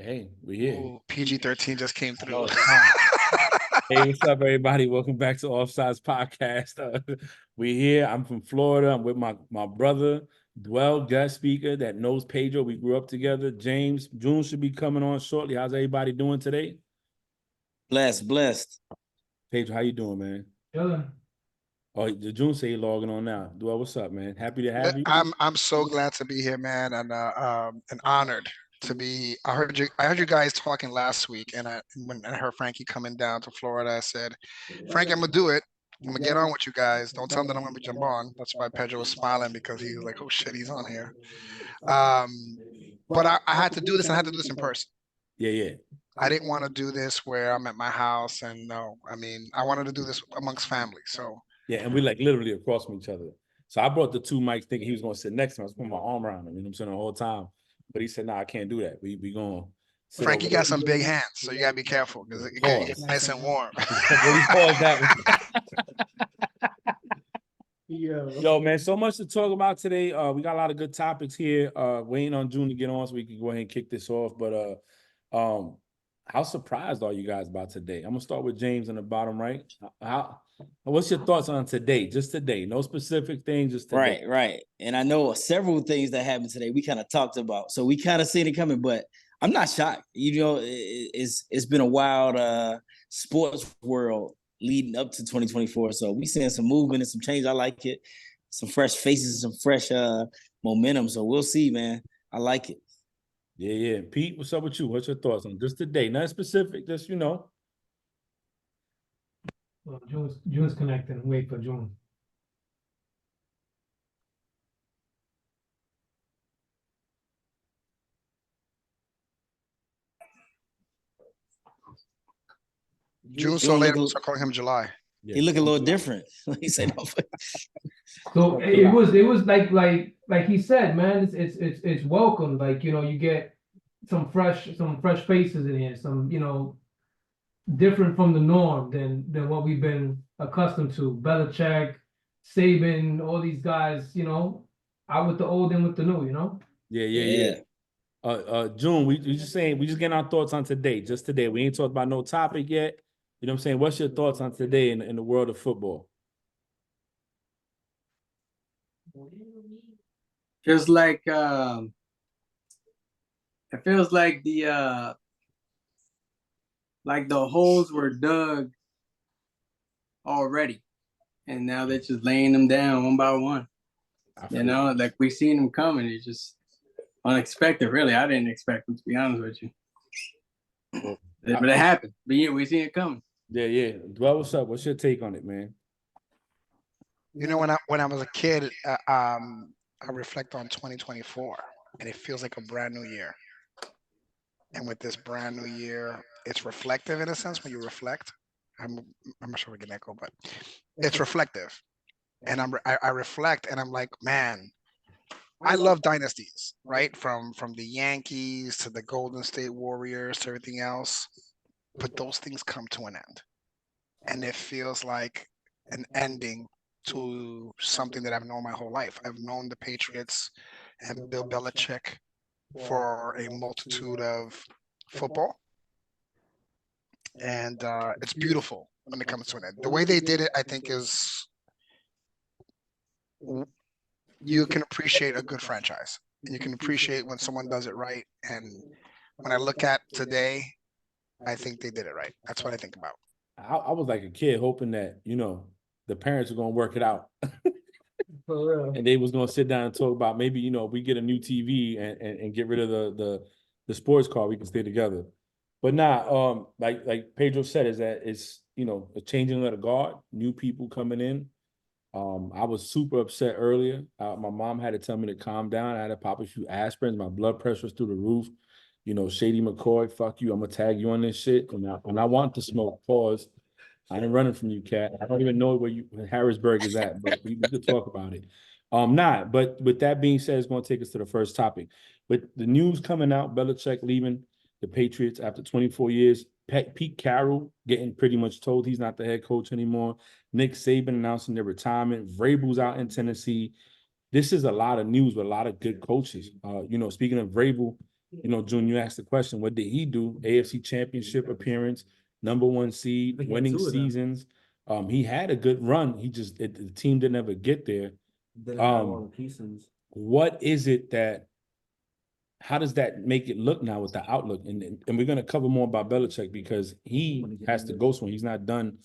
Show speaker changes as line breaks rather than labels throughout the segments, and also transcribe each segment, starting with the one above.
Hey, we here.
Ooh, PG-13 just came through.
Hey, what's up, everybody? Welcome back to Offsides Podcast. We here. I'm from Florida. I'm with my brother, Dwell, guest speaker that knows Pedro. We grew up together. James, June should be coming on shortly. How's everybody doing today?
Blessed.
Pedro, how you doing, man?
Chilling.
Oh, the June say he logging on now. Dwell, what's up, man? Happy to have you.
I'm so glad to be here, man, and honored to be. I heard you guys talking last week, and when I heard Frankie coming down to Florida, I said, Frankie, I'm gonna do it. I'm gonna get on with you guys. Don't tell them that I'm gonna jump on. That's why Pedro was smiling because he was like, oh shit, he's on here. Um, but I had to do this, and I had to do this in person.
Yeah.
I didn't want to do this where I'm at my house, and no, I mean, I wanted to do this amongst family. So
Yeah, and we like literally across from each other. So I brought the two mics thinking he was gonna sit next to me. I was putting my arm around him, you know what I'm saying, the whole time. But he said, "No, I can't do that. We gonna sit
Frankie
over
got
there."
some big hands, so you gotta be careful because it gets nice and warm.
Really pause that one.
Yeah.
Yo, man, so much to talk about today. We got a lot of good topics here. Waiting on June to get on so we can go ahead and kick this off. But how surprised are you guys about today? I'm gonna start with James in the bottom right. What's your thoughts on today? Just today, no specific things, just today.
Right. And I know several things that happened today we kind of talked about. So we kind of seen it coming, but I'm not shocked. You know, it's been a wild sports world leading up to 2024. So we seeing some movement and some change. I like it. Some fresh faces, some fresh momentum. So we'll see, man. I like it.
Yeah. Pete, what's up with you? What's your thoughts on just today? Nothing specific, just
Well, June's connecting. Wait for June.
June so late, I'm calling him July.
He look a little different. He said, no.
So it was like he said, man. It's welcome. Like, you know, you get some fresh faces in here. Some, you know, different from the norm than what we've been accustomed to. Belichick, Saban, all these guys. You know, out with the old and with the new. You know.
Yeah. June, we just saying, we just getting our thoughts on today, just today. We ain't talked about no topic yet. You know what I'm saying? What's your thoughts on today in the world of football?
Just like it feels like the holes were dug already, and now they're just laying them down one by one. You know, like we seen them coming. It's just unexpected, really. I didn't expect them, to be honest with you. But it happened. But yeah, we seen it coming.
Yeah. Dwell, what's up? What's your take on it, man?
You know, when I was a kid, I reflect on 2024, and it feels like a brand new year. And with this brand new year, it's reflective in a sense when you reflect. I'm I'm not sure we get echo, but it's reflective. And I reflect, and I'm like, man, I love dynasties, right? From the Yankees to the Golden State Warriors to everything else. But those things come to an end, and it feels like an ending to something that I've known my whole life. I've known the Patriots and Bill Belichick for a multitude of football, and it's beautiful when it comes to an end. The way they did it, I think, is you can appreciate a good franchise, and you can appreciate when someone does it right. And when I look at today, I think they did it right. That's what I think about.
I was like a kid hoping that, you know, the parents were gonna work it out.
For real.
And they was gonna sit down and talk about maybe, you know, we get a new TV and get rid of the sports car, we can stay together. But like Pedro said, is that it's, you know, a changing of the guard, new people coming in. I was super upset earlier. My mom had to tell me to calm down. I had to pop a few aspirins. My blood pressure was through the roof. You know, Shady McCoy, fuck you. I'm gonna tag you on this shit. And I want to smoke. Pause. I ain't running from you, cat. I don't even know where Harrisburg is at, but we could talk about it. But with that being said, it's going to take us to the first topic. With the news coming out, Belichick leaving the Patriots after 24 years, Pete Carroll getting pretty much told he's not the head coach anymore, Nick Saban announcing their retirement, Vrabel's out in Tennessee. This is a lot of news with a lot of good coaches. You know, speaking of Vrabel, you know, June, you asked the question, what did he do? AFC Championship appearance, #1 seed, winning seasons. He had a good run. He just the team didn't ever get there. What is it that? How does that make it look now with the outlook? And we're going to cover more about Belichick because he has to go somewhere. He's not done,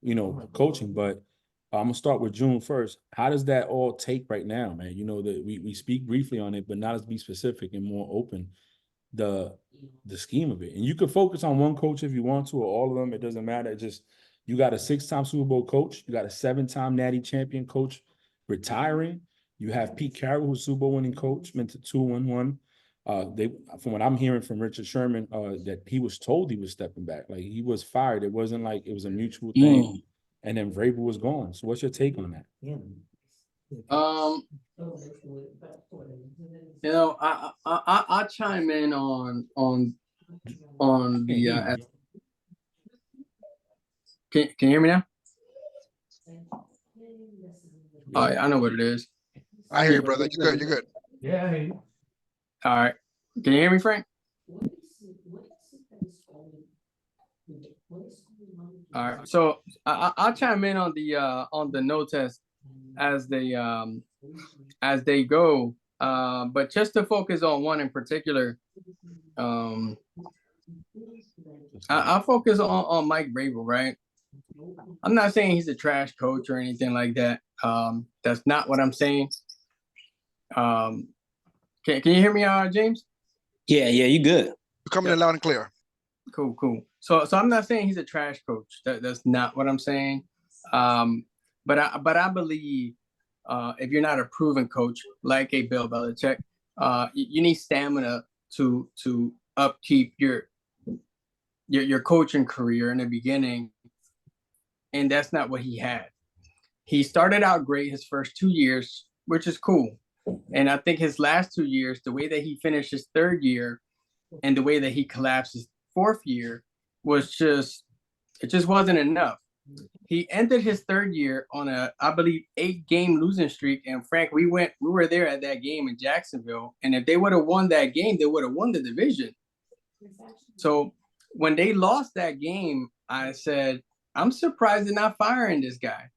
you know, coaching. But I'm gonna start with June first. How does that all take right now, man? You know that we speak briefly on it, but not as be specific and more open. The scheme of it, and you can focus on one coach if you want to, or all of them. It doesn't matter. It just you got a 6-time Super Bowl coach, you got a 7-time Natty champion coach retiring. You have Pete Carroll, who's Super Bowl winning coach, went to 2-1-1. They, from what I'm hearing from Richard Sherman, that he was told he was stepping back, like he was fired. It wasn't like it was a mutual thing. And then Vrabel was gone. So what's your take on that?
You know, I chime in on the. Can you hear me now? Oh, I know what it is.
I hear you, brother. You're good. You're good.
Yeah, I hear you.
All right. Can you hear me, Frank? All right. So I'll chime in on the no test as they go. But just to focus on one in particular, I'll focus on Mike Vrabel, right? I'm not saying he's a trash coach or anything like that. That's not what I'm saying. Can you hear me, James?
Yeah, you good.
You're coming in loud and clear.
Cool. So I'm not saying he's a trash coach. That's not what I'm saying. But I believe if you're not a proven coach like a Bill Belichick, you need stamina to upkeep your coaching career in the beginning, and that's not what he had. He started out great his first 2 years, which is cool, and I think his last 2 years, the way that he finished his third year, and the way that he collapsed his fourth year was just wasn't enough. He ended his third year on I believe 8-game losing streak. And Frank, we were there at that game in Jacksonville. And if they would have won that game, they would have won the division. So when they lost that game, I said, I'm surprised they're not firing this guy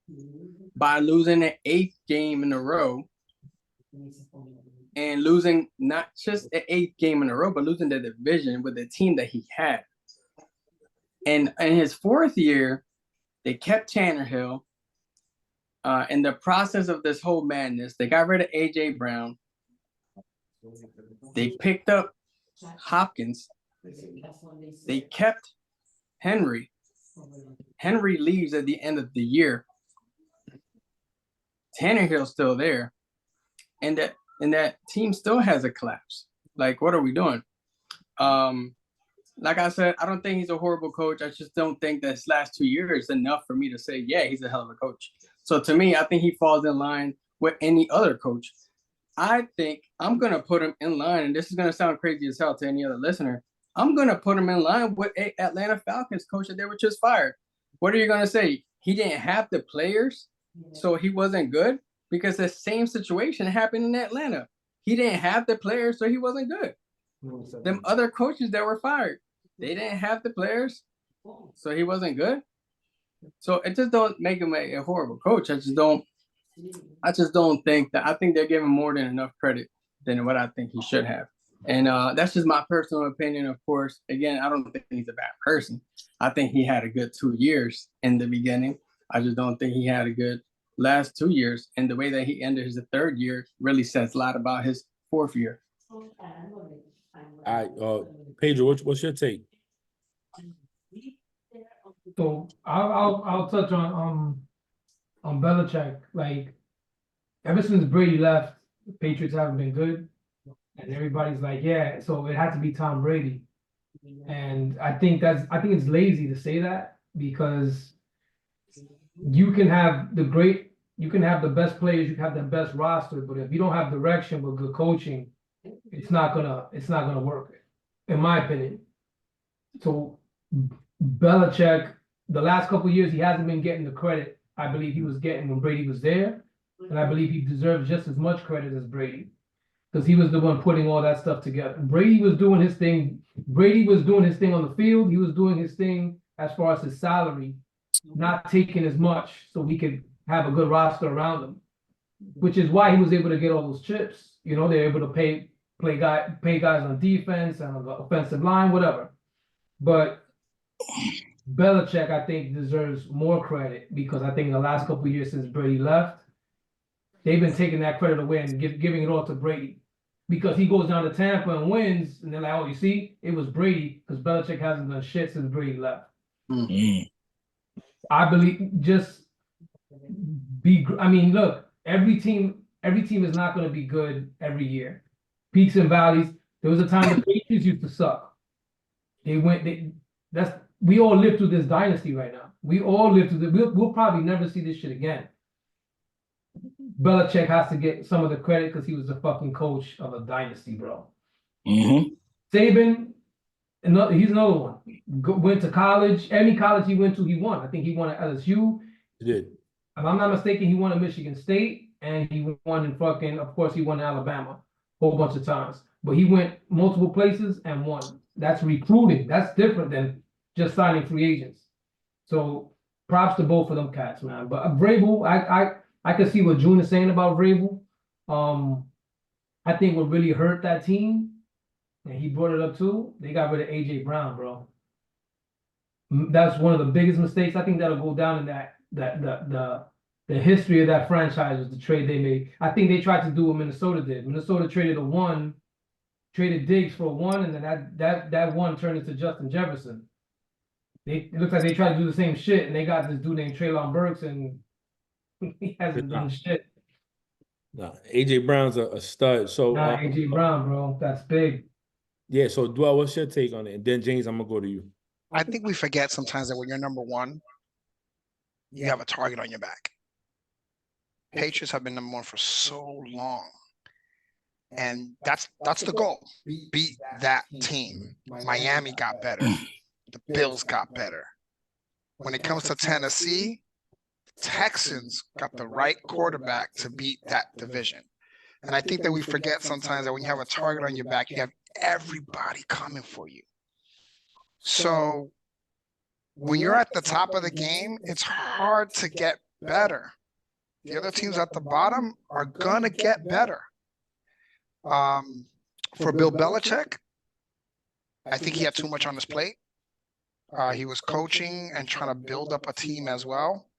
by losing the 8th game in a row and losing not just the 8th game in a row, but losing the division with the team that he had. And in his fourth year, they kept Tannehill. In the process of this whole madness, they got rid of A.J. Brown. They picked up Hopkins. They kept Henry. Henry leaves at the end of the year. Tannehill's still there. And that team still has a collapse. Like, what are we doing? Like I said, I don't think he's a horrible coach. I just don't think that his last 2 years is enough for me to say, yeah, he's a hell of a coach. So to me, I think he falls in line with any other coach. I think I'm going to put him in line, and this is going to sound crazy as hell to any other listener. I'm going to put him in line with a Atlanta Falcons coach that they were just fired. What are you going to say? He didn't have the players, so he wasn't good? Because the same situation happened in Atlanta. He didn't have the players, so he wasn't good. Them other coaches that were fired, they didn't have the players, so he wasn't good. So it just don't make him a horrible coach. I just don't think that. I think they're giving more than enough credit than what I think he should have. And that's just my personal opinion, of course. Again, I don't think he's a bad person. I think he had a good 2 years in the beginning. I just don't think he had a good last 2 years. And the way that he ended his third year really says a lot about his fourth year.
All right, Pedro, what's your take?
So I'll touch on Belichick. Like, ever since Brady left, the Patriots haven't been good, and everybody's like, yeah, so it had to be Tom Brady. And I think it's lazy to say that, because you can have the best players, you can have the best roster, but if you don't have direction with good coaching, it's not gonna work, in my opinion. So Belichick, the last couple of years, he hasn't been getting the credit I believe he was getting when Brady was there, and I believe he deserves just as much credit as Brady. because he was the one putting all that stuff together. Brady was doing his thing. Brady was doing his thing on the field. He was doing his thing as far as his salary, not taking as much, so we could have a good roster around him. Which is why he was able to get all those chips. You know, they're able to pay guys on defense and on the offensive line, whatever. But Belichick, I think, deserves more credit because I think the last couple of years since Brady left, they've been taking that credit away and giving it all to Brady. Because he goes down to Tampa and wins, and they're like, oh, you see, it was Brady, because Belichick hasn't done shit since Brady left. I believe I mean, look, every team is not going to be good every year. Peaks and valleys. There was a time the Patriots used to suck. We all live through this dynasty right now. We all live through we'll probably never see this shit again. Belichick has to get some of the credit because he was the fucking coach of a dynasty, bro. Saban, he's another one. Went to college. Any college he went to, he won. I think he won at LSU.
He did.
If I'm not mistaken, he won at Michigan State, and he won in of course, he won in Alabama a whole bunch of times. But he went multiple places and won. That's recruiting. That's different than just signing free agents. So props to both of them cats, man. But Vrabel, I can see what June is saying about Vrabel. I think what really hurt that team, and he brought it up too, they got rid of AJ Brown, bro. That's one of the biggest mistakes. I think that'll go down in the history of that franchise was the trade they made. I think they tried to do what Minnesota did. Minnesota traded Diggs for a 1, and then that 1 turned into Justin Jefferson. It looks like they tried to do the same shit, and they got this dude named Treylon Burks, and he hasn't done shit.
No, AJ Brown's a stud. So
AJ Brown, bro, that's big.
Yeah. So Dwell, what's your take on it? And then James, I'm gonna go to you.
I think we forget sometimes that when you're number one, you have a target on your back. Patriots have been number one for so long. And that's the goal. Beat that team. Miami got better. The Bills got better. When it comes to Tennessee, Texans got the right quarterback to beat that division. And I think that we forget sometimes that when you have a target on your back, you have everybody coming for you. So when you're at the top of the game, it's hard to get better. The other teams at the bottom are going to get better. For Bill Belichick, I think he had too much on his plate. He was coaching and trying to build up a team as well.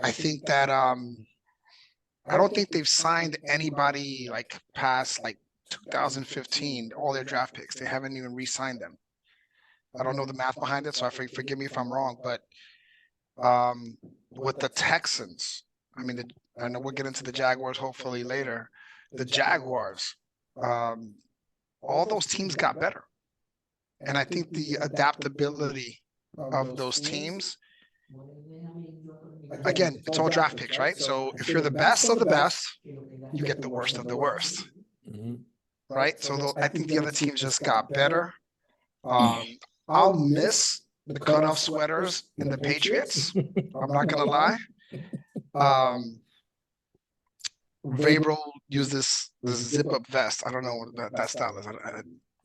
I think that I don't think they've signed anybody like past like 2015, all their draft picks. They haven't even re-signed them. I don't know the math behind it, so forgive me if I'm wrong. But with the Texans, I mean, I know we'll get into the Jaguars hopefully later. The Jaguars, all those teams got better. And I think the adaptability of those teams, again, it's all draft picks, right? So if you're the best of the best, you get the worst of the worst, right? So I think the other teams just got better. I'll miss the cutoff sweaters in the Patriots. I'm not going to lie. Vrabel used this zip-up vest. I don't know what that style is.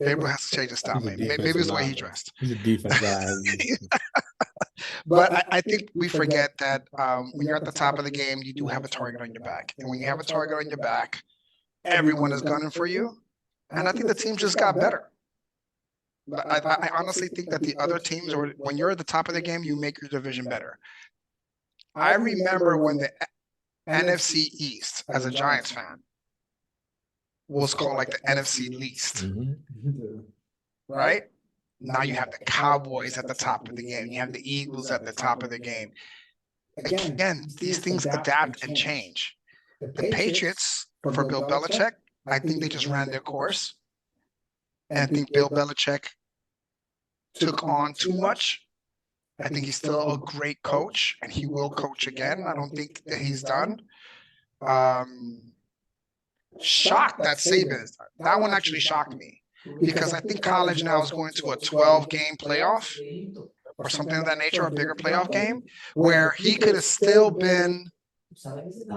Vrabel has to change his style. Maybe it's the way he dressed.
He's a defense guy.
But I think we forget that when you're at the top of the game, you do have a target on your back. And when you have a target on your back, everyone is gunning for you. And I think the team just got better. I honestly think that the other teams, or when you're at the top of the game, you make your division better. I remember when the NFC East, as a Giants fan, was called like the NFC least, right? Now you have the Cowboys at the top of the game. You have the Eagles at the top of the game. Again, these things adapt and change. The Patriots, for Bill Belichick, I think they just ran their course. And I think Bill Belichick took on too much. I think he's still a great coach, and he will coach again. I don't think that he's done. Shocked that Saban is done. That one actually shocked me, because I think college now is going to a 12-game playoff or something of that nature, a bigger playoff game, where he could have still been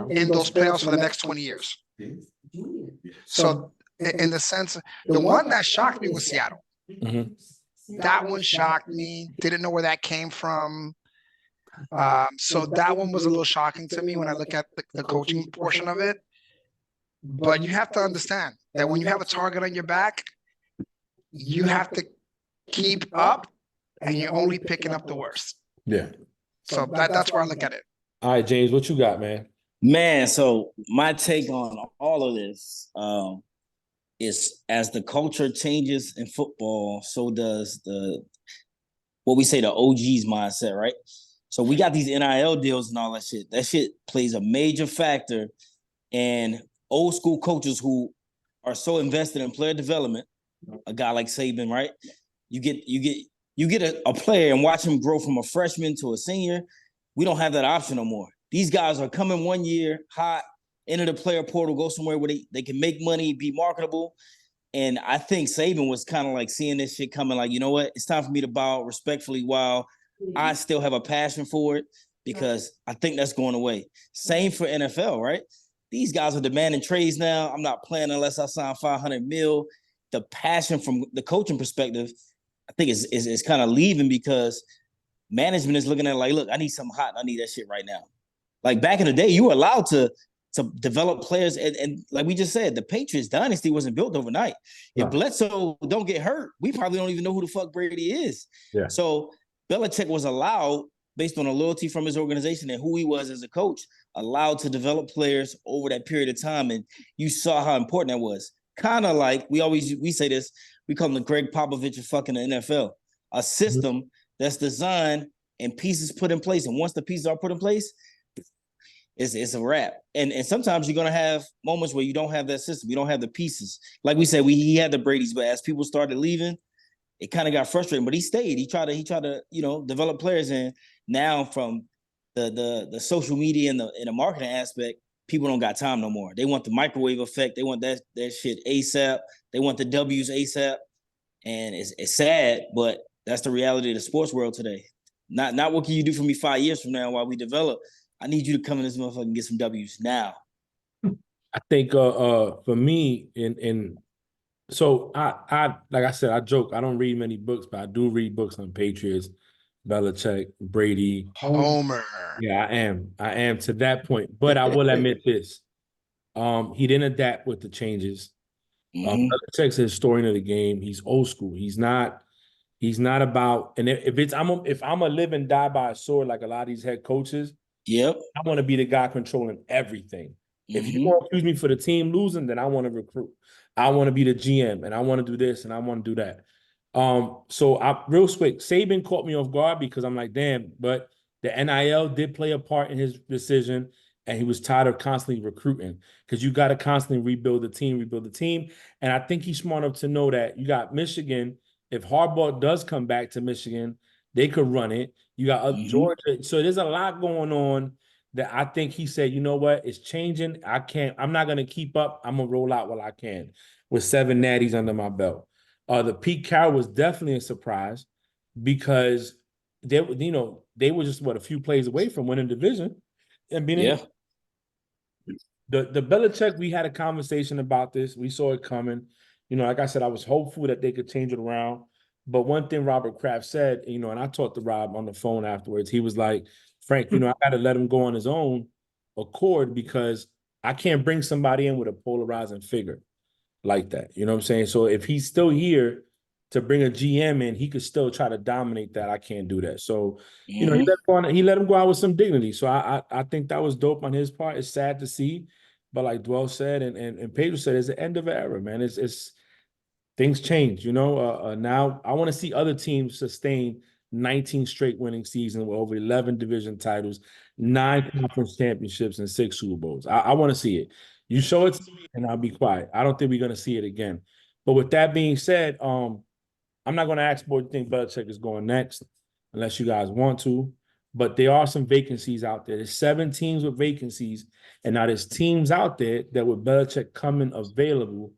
in those playoffs for the next 20 years. So in the sense, the one that shocked me was Seattle.
Mhm.
That one shocked me. Didn't know where that came from. So that one was a little shocking to me when I look at the coaching portion of it. But you have to understand that when you have a target on your back, you have to keep up, and you're only picking up the worst.
Yeah.
So that's where I look at it.
All right, James, what you got, man?
Man, so my take on all of this is as the culture changes in football, so does what we say the OG's mindset, right? So we got these NIL deals and all that shit. That shit plays a major factor in old school coaches who are so invested in player development. A guy like Saban, right? You get a player and watch him grow from a freshman to a senior. We don't have that option no more. These guys are coming 1 year hot, enter the player portal, go somewhere where they can make money, be marketable. And I think Saban was kind of like seeing this shit coming, like, you know what? It's time for me to bow respectfully while I still have a passion for it, because I think that's going away. Same for NFL, right? These guys are demanding trades now. I'm not playing unless I sign 500 mil. The passion from the coaching perspective, I think is kind of leaving, because management is looking at it like, look, I need something hot. I need that shit right now. Like back in the day, you were allowed to develop players, and like we just said, the Patriots dynasty wasn't built overnight. If Bledsoe don't get hurt, we probably don't even know who the fuck Brady is.
Yeah.
So Belichick was allowed, based on a loyalty from his organization and who he was as a coach, allowed to develop players over that period of time, and you saw how important that was. Kind of like we say this, we call him the Greg Popovich of fucking the NFL, a system that's designed and pieces put in place, and once the pieces are put in place, it's a wrap. And sometimes you're gonna have moments where you don't have that system, you don't have the pieces. Like we said, he had the Brady's, but as people started leaving, it kind of got frustrating. But he stayed. He tried to develop players, and now from the social media and the marketing aspect, people don't got time no more. They want the microwave effect. They want that shit ASAP. They want the W's ASAP. And it's sad, but that's the reality of the sports world today. Not what can you do for me 5 years from now while we develop. I need you to come in this motherfucker and get some W's now.
I think for me, so I like I said, I joke, I don't read many books, but I do read books on Patriots, Belichick, Brady.
Homer.
Yeah, I am to that point. But I will admit this. He didn't adapt with the changes. Belichick's a historian of the game. He's old school. He's not about, and if I'm a live and die by a sword like a lot of these head coaches,
yep,
I want to be the guy controlling everything. If you want to use me for the team losing, then I want to recruit. I want to be the GM, and I want to do this, and I want to do that. So real quick, Saban caught me off guard because I'm like, damn, but the NIL did play a part in his decision, and he was tired of constantly recruiting, because you got to constantly rebuild the team. And I think he's smart enough to know that you got Michigan. If Harbaugh does come back to Michigan, they could run it. You got Georgia. So there's a lot going on that I think he said, you know what, it's changing. I'm not going to keep up. I'm going to roll out while I can with 7 natties under my belt. The Pete Carroll was definitely a surprise, because they were just a few plays away from winning division and being the Belichick. We had a conversation about this. We saw it coming. Like I said, I was hopeful that they could change it around. But one thing Robert Kraft said, and I talked to Rob on the phone afterwards, he was like, Frank, I got to let him go on his own accord, because I can't bring somebody in with a polarizing figure like that. You know what I'm saying? So if he's still here to bring a GM in, he could still try to dominate that. I can't do that. So, he let him go out with some dignity. So I think that was dope on his part. It's sad to see, but like Dwell said, and Pedro said, it's the end of an era, man. It's things change, now I want to see other teams sustain 19 straight winning seasons with over 11 division titles, 9 conference championships, and 6 Super Bowls. I want to see it. You show it to me and I'll be quiet. I don't think we're going to see it again. But with that being said, I'm not going to ask where you think Belichick is going next, unless you guys want to. But there are some vacancies out there. There's 7 teams with vacancies, and now there's teams out there that with Belichick coming available,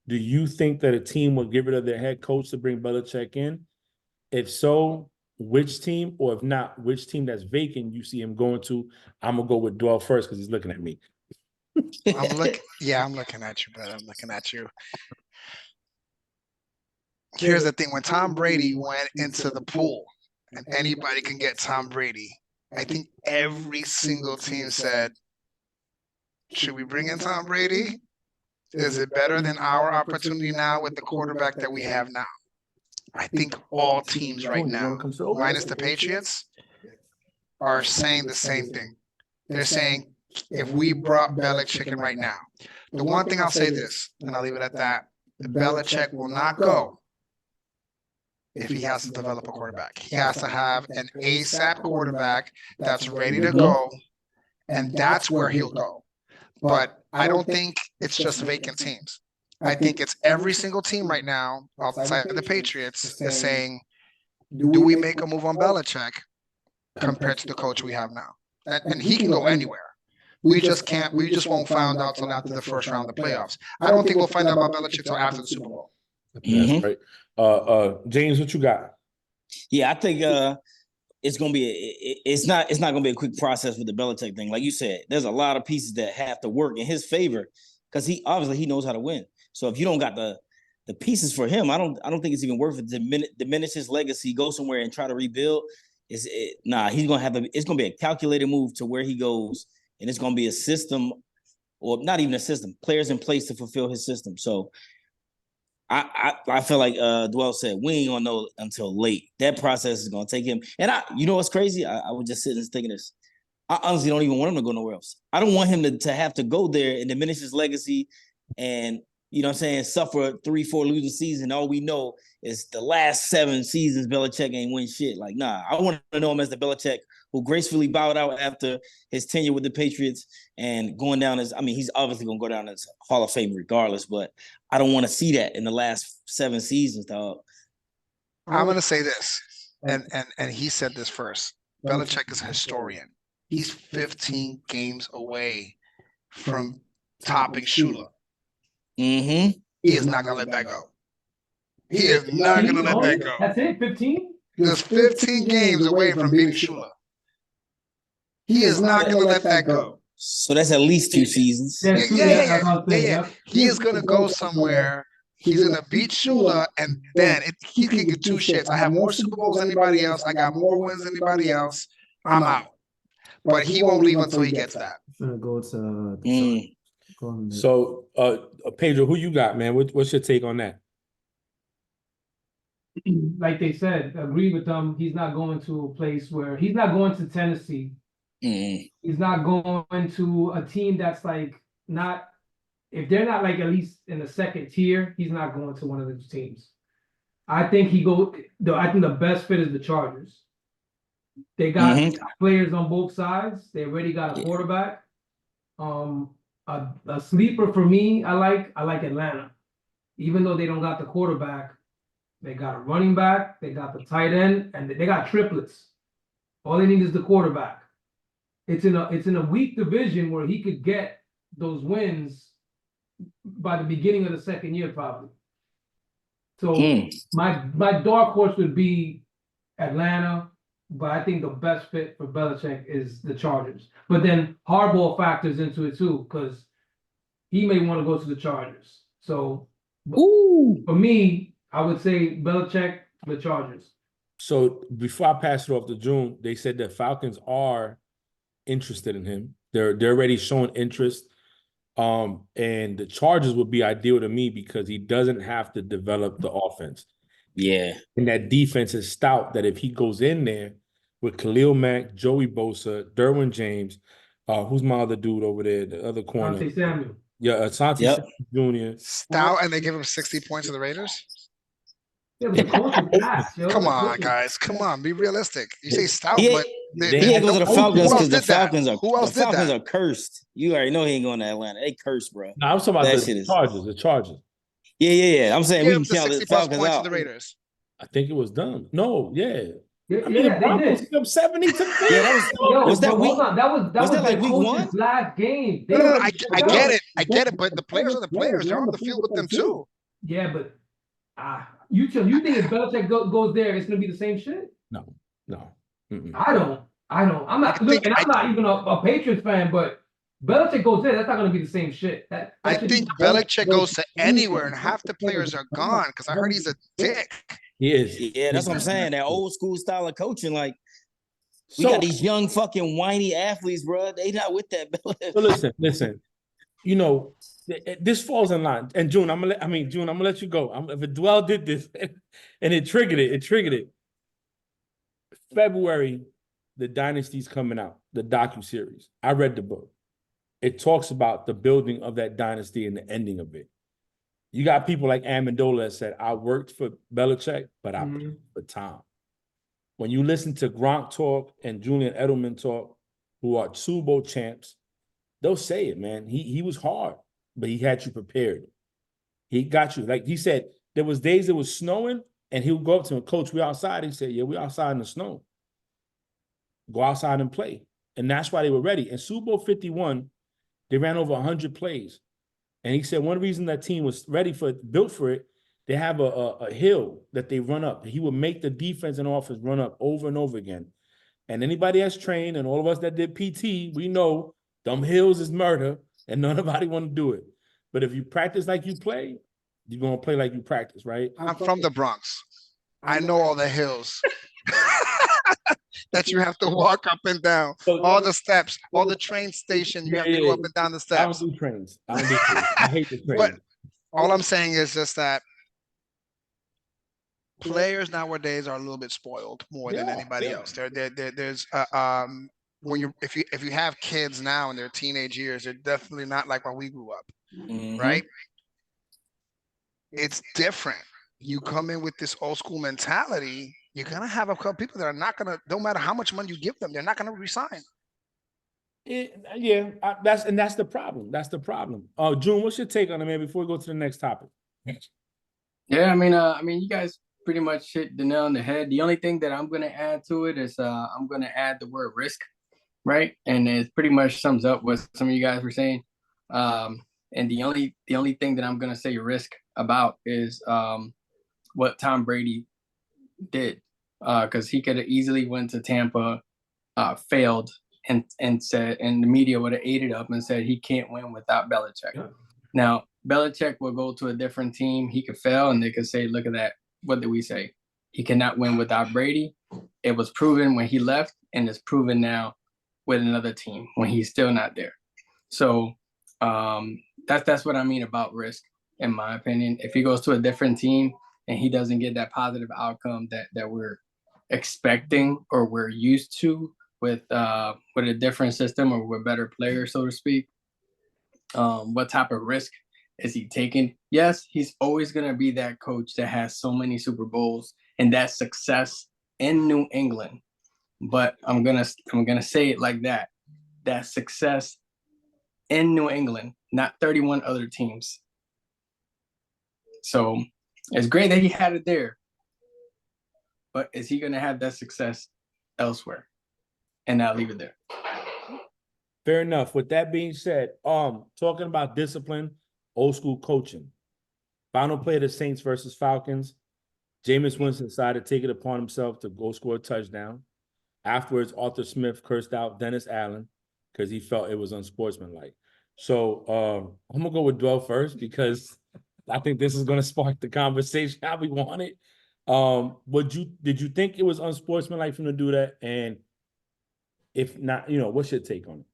do you think that a team will get rid of their head coach to bring Belichick in? If so, which team? Or if not, which team that's vacant you see him going to? I'm going to go with Dwell first because he's looking at me.
I'm looking at you, brother. I'm looking at you. Here's the thing: when Tom Brady went into the pool, and anybody can get Tom Brady, I think every single team said, "Should we bring in Tom Brady? Is it better than our opportunity now with the quarterback that we have now?" I think all teams right now, minus the Patriots, are saying the same thing. They're saying, if we brought Belichick in right now, the one thing I'll say this, and I'll leave it at that: the Belichick will not go if he has to develop a quarterback. He has to have an ASAP quarterback that's ready to go, and that's where he'll go. But I don't think it's just vacant teams. I think it's every single team right now outside of the Patriots is saying, do we make a move on Belichick compared to the coach we have now? And he can go anywhere. We just can't. We just won't find out till after the first round of the playoffs. I don't think we'll find out about Belichick till after the Super Bowl.
That's right. James, what you got?
Yeah, I think it's gonna be it's not gonna be a quick process with the Belichick thing. Like you said, there's a lot of pieces that have to work in his favor because he obviously knows how to win. So if you don't got the pieces for him, I don't think it's even worth it to diminish his legacy, go somewhere and try to rebuild. He's gonna have it's gonna be a calculated move to where he goes, and it's gonna be a system, or not even a system, players in place to fulfill his system. So I feel like Dwell said, we ain't gonna know until late. That process is gonna take him. And you know what's crazy? I was just sitting and thinking this. I honestly don't even want him to go nowhere else. I don't want him to have to go there and diminish his legacy and, you know what I'm saying, suffer 3-4 losing season. All we know is the last 7 seasons Belichick ain't win shit. Like, nah, I want to know him as the Belichick who gracefully bowed out after his tenure with the Patriots and going down as, I mean, he's obviously going to go down as Hall of Fame regardless, but I don't want to see that in the last 7 seasons, dog.
I'm going to say this, and he said this first. Belichick is a historian. He's 15 games away from topping Shula.
Mm-hmm.
He is not going to let that go. He is not going to let that go.
That's it, 15?
He's 15 games away from beating Shula. He is not going to let that go.
So that's at least 2 seasons.
Yeah. He is going to go somewhere. He's going to beat Shula, and then he can get 2 shits. I have more Super Bowls than anybody else. I got more wins than anybody else. I'm out. But he won't leave until he gets that.
Go to
So, Pedro, who you got, man? What's your take on that?
Like they said, agree with them. He's not going to a place where he's not going to Tennessee.
Mm-hmm.
He's not going to a team that's like not, if they're not like at least in the second tier, he's not going to one of those teams. I think I think the best fit is the Chargers. They got players on both sides. They already got a quarterback. A sleeper for me, I like Atlanta. Even though they don't got the quarterback, they got a running back, they got the tight end, and they got triplets. All they need is the quarterback. It's in a weak division where he could get those wins by the beginning of the second year, probably. So my dark horse would be Atlanta, but I think the best fit for Belichick is the Chargers. But then Harbaugh factors into it too, because he may want to go to the Chargers. So for me, I would say Belichick, the Chargers.
So before I pass it off to June, they said that Falcons are interested in him. They're already showing interest. And the Chargers would be ideal to me because he doesn't have to develop the offense.
Yeah.
And that defense is stout that if he goes in there with Khalil Mack, Joey Bosa, Derwin James, who's my other dude over there, the other corner?
Asante Samuel.
Yeah, Asante Jr.
Stout, and they give him 60 points to the Raiders?
Yeah, but the coach is ass, yo.
Come on, guys. Come on, be realistic. You say stout, but
he ain't going to the Falcons because the Falcons
are
cursed. You already know he ain't going to Atlanta. They cursed, bro.
No, I'm talking about the Chargers. The Chargers.
Yeah. I'm saying we can count the Falcons out.
To the Raiders.
I think it was done. No, yeah.
I mean, the Broncos
hit them 70 to
was that week?
That was
like week 1?
Last game.
No, I get it. But the players are the players. They're on the field with them too.
Yeah, but you think if Belichick goes there, it's gonna be the same shit?
No.
I don't. I'm not. I'm not even a Patriots fan, but Belichick goes there, that's not gonna be the same shit.
I
That shit
think
is-
Belichick goes to anywhere, and half the players are gone because I heard he's a dick.
He is.
Yeah, that's what I'm saying. That old school style of coaching, like we
So,
got these young fucking whiny athletes, bro. They not with that.
so listen. You know, this falls in line. And June, I'm gonna let you go. If Dwell did this and it triggered it. February, the Dynasty's coming out, the docuseries. I read the book. It talks about the building of that dynasty and the ending of it. You got people like Amendola that said, I worked for Belichick, but I played for Tom. When you listen to Gronk talk and Julian Edelman talk, who are Super Bowl champs, they'll say it, man. He was hard, but he had you prepared. He got you. Like he said, there was days it was snowing, and he would go up to him, Coach, we outside. He said, yeah, we outside in the snow. Go outside and play. And that's why they were ready. In Super Bowl 51, they ran over 100 plays. And he said one reason that team was built for it, they have a hill that they run up. He would make the defense and offense run up over and over again. And anybody that's trained, and all of us that did PT, we know them hills is murder, and nobody want to do it. But if you practice like you play, you're going to play like you practice, right?
I'm from the Bronx. I know all the hills that you have to walk up and down, all the steps, all the train station. You have to go up and down the
I don't
steps.
do trains. I hate the trains.
But all I'm saying is just that players nowadays are a little bit spoiled more than anybody else. There's when if you have kids now in their teenage years, they're definitely not like when we grew up, right? It's different. You come in with this old school mentality, you're gonna have a couple people that are not gonna, no matter how much money you give them, they're not gonna resign.
That's the problem. That's the problem. June, what's your take on it, man? Before we go to the next topic.
Yeah, I mean, you guys pretty much hit the nail on the head. The only thing that I'm gonna add to it is I'm gonna add the word risk, right? And it pretty much sums up what some of you guys were saying. And the only thing that I'm gonna say risk about is what Tom Brady did, because he could have easily went to Tampa, failed, and said, and the media would have ate it up and said he can't win without Belichick. Yeah. Now Belichick will go to a different team. He could fail, and they could say, "Look at that. What did we say? He cannot win without Brady." It was proven when he left, and it's proven now with another team when he's still not there. So that's what I mean about risk, in my opinion. If he goes to a different team and he doesn't get that positive outcome that we're expecting or we're used to with a different system or with better players, so to speak, what type of risk is he taking? Yes, he's always going to be that coach that has so many Super Bowls and that success in New England. But I'm gonna say it like that. That success in New England, not 31 other teams. So it's great that he had it there. But is he going to have that success elsewhere? And I'll leave it there.
Fair enough. With that being said, talking about discipline, old school coaching. Final play of the Saints versus Falcons. Jameis Winston decided to take it upon himself to go score a touchdown. Afterwards, Arthur Smith cursed out Dennis Allen because he felt it was unsportsmanlike. So I'm gonna go with Dwell first because I think this is gonna spark the conversation how we want it. Did you think it was unsportsmanlike for him to do that? And if not, what's your take on it?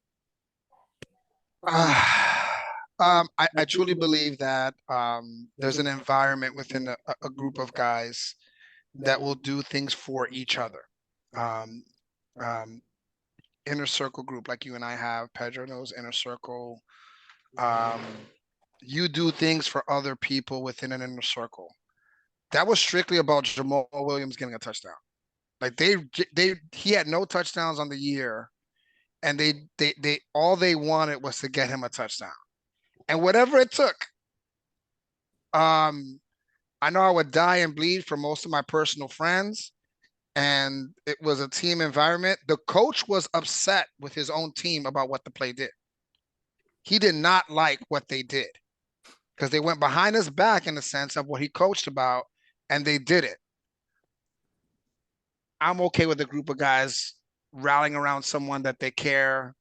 I truly believe that there's an environment within a group of guys that will do things for each other. Inner circle group like you and I have, Pedro knows inner circle. You do things for other people within an inner circle. That was strictly about Jamal Williams getting a touchdown. Like he had no touchdowns on the year, and they all they wanted was to get him a touchdown. And whatever it took, I know I would die and bleed for most of my personal friends, and it was a team environment. The coach was upset with his own team about what the play did. He did not like what they did because they went behind his back in the sense of what he coached about, and they did it. I'm okay with a group of guys rallying around someone that they care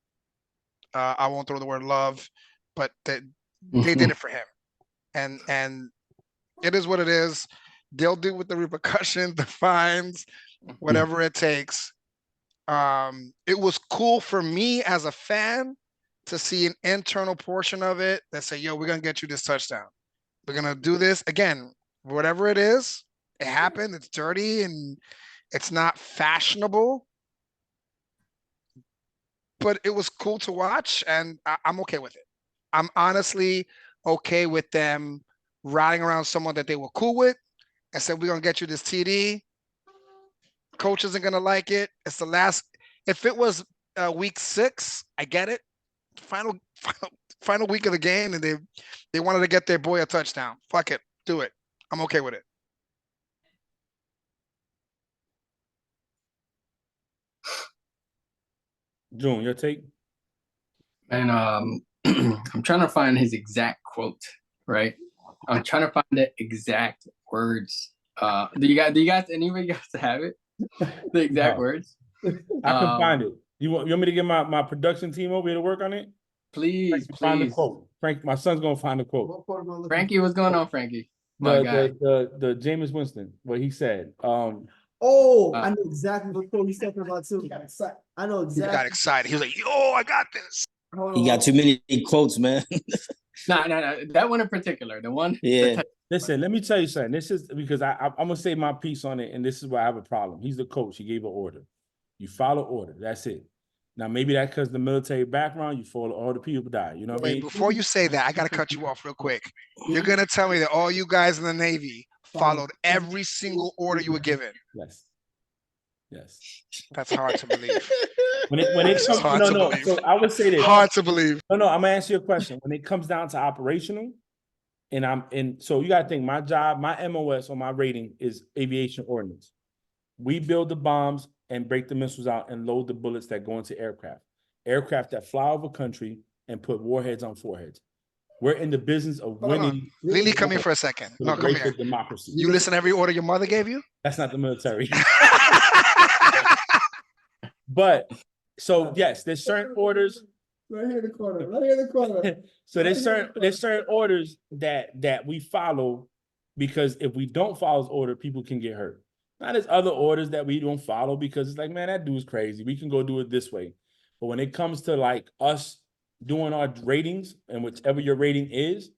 I won't throw the word love, but they did it for him. And it is what it is. They'll deal with the repercussions, the fines, whatever it takes. It was cool for me as a fan to see an internal portion of it that say, yo, we're gonna get you this touchdown. We're gonna do this again, whatever it is. It happened. It's dirty and it's not fashionable, but it was cool to watch, and I'm okay with it. I'm honestly okay with them riding around someone that they were cool with and said, we're gonna get you this TD. Coach isn't gonna like it. It's the last. If it was week 6, I get it. Final week of the game, and they wanted to get their boy a touchdown. Fuck it, do it. I'm okay with it.
June, your take?
And I'm trying to find his exact quote, right? I'm trying to find the exact words. Do you guys anybody guys have it? The exact words?
I can find it. You want me to get my production team over here to work on it?
Please,
Find the
please.
quote. Frank, my son's gonna find the quote.
Frankie, what's going on, Frankie? My guy.
The Jameis Winston, what he said.
I know exactly what quote he's talking about too. I know
He
exactly.
got excited. He was like, yo, I got this.
He got too many quotes, man.
No. That one in particular. The one.
Yeah.
Listen, let me tell you something. This is because I'm gonna say my piece on it, and this is why I have a problem. He's the coach. He gave an order. You follow order. That's it. Now maybe that because the military background, you follow all the people die. You know what I mean?
Before you say that, I gotta cut you off real quick. You're gonna tell me that all you guys in the Navy followed every single order you were given.
Yes. Yes.
That's hard to believe.
When it comes,
hard to believe.
So I would say this.
Hard to believe.
No, I'm gonna answer your question. When it comes down to operational, so you gotta think my job, my MOS or my rating is aviation ordnance. We build the bombs and break the missiles out and load the bullets that go into aircraft that fly over country and put warheads on foreheads. We're in the business of winning.
Lily, come here for a second.
for the
No, come
race
here.
of democracy.
You listen to every order your mother gave you?
That's not the military. But so yes, there's certain orders.
Right here in the corner. Right here in the corner.
So there's certain orders that we follow, because if we don't follow this order, people can get hurt. Now there's other orders that we don't follow because it's like, man, that dude's crazy. We can go do it this way. But when it comes to like us doing our ratings, and whichever your rating is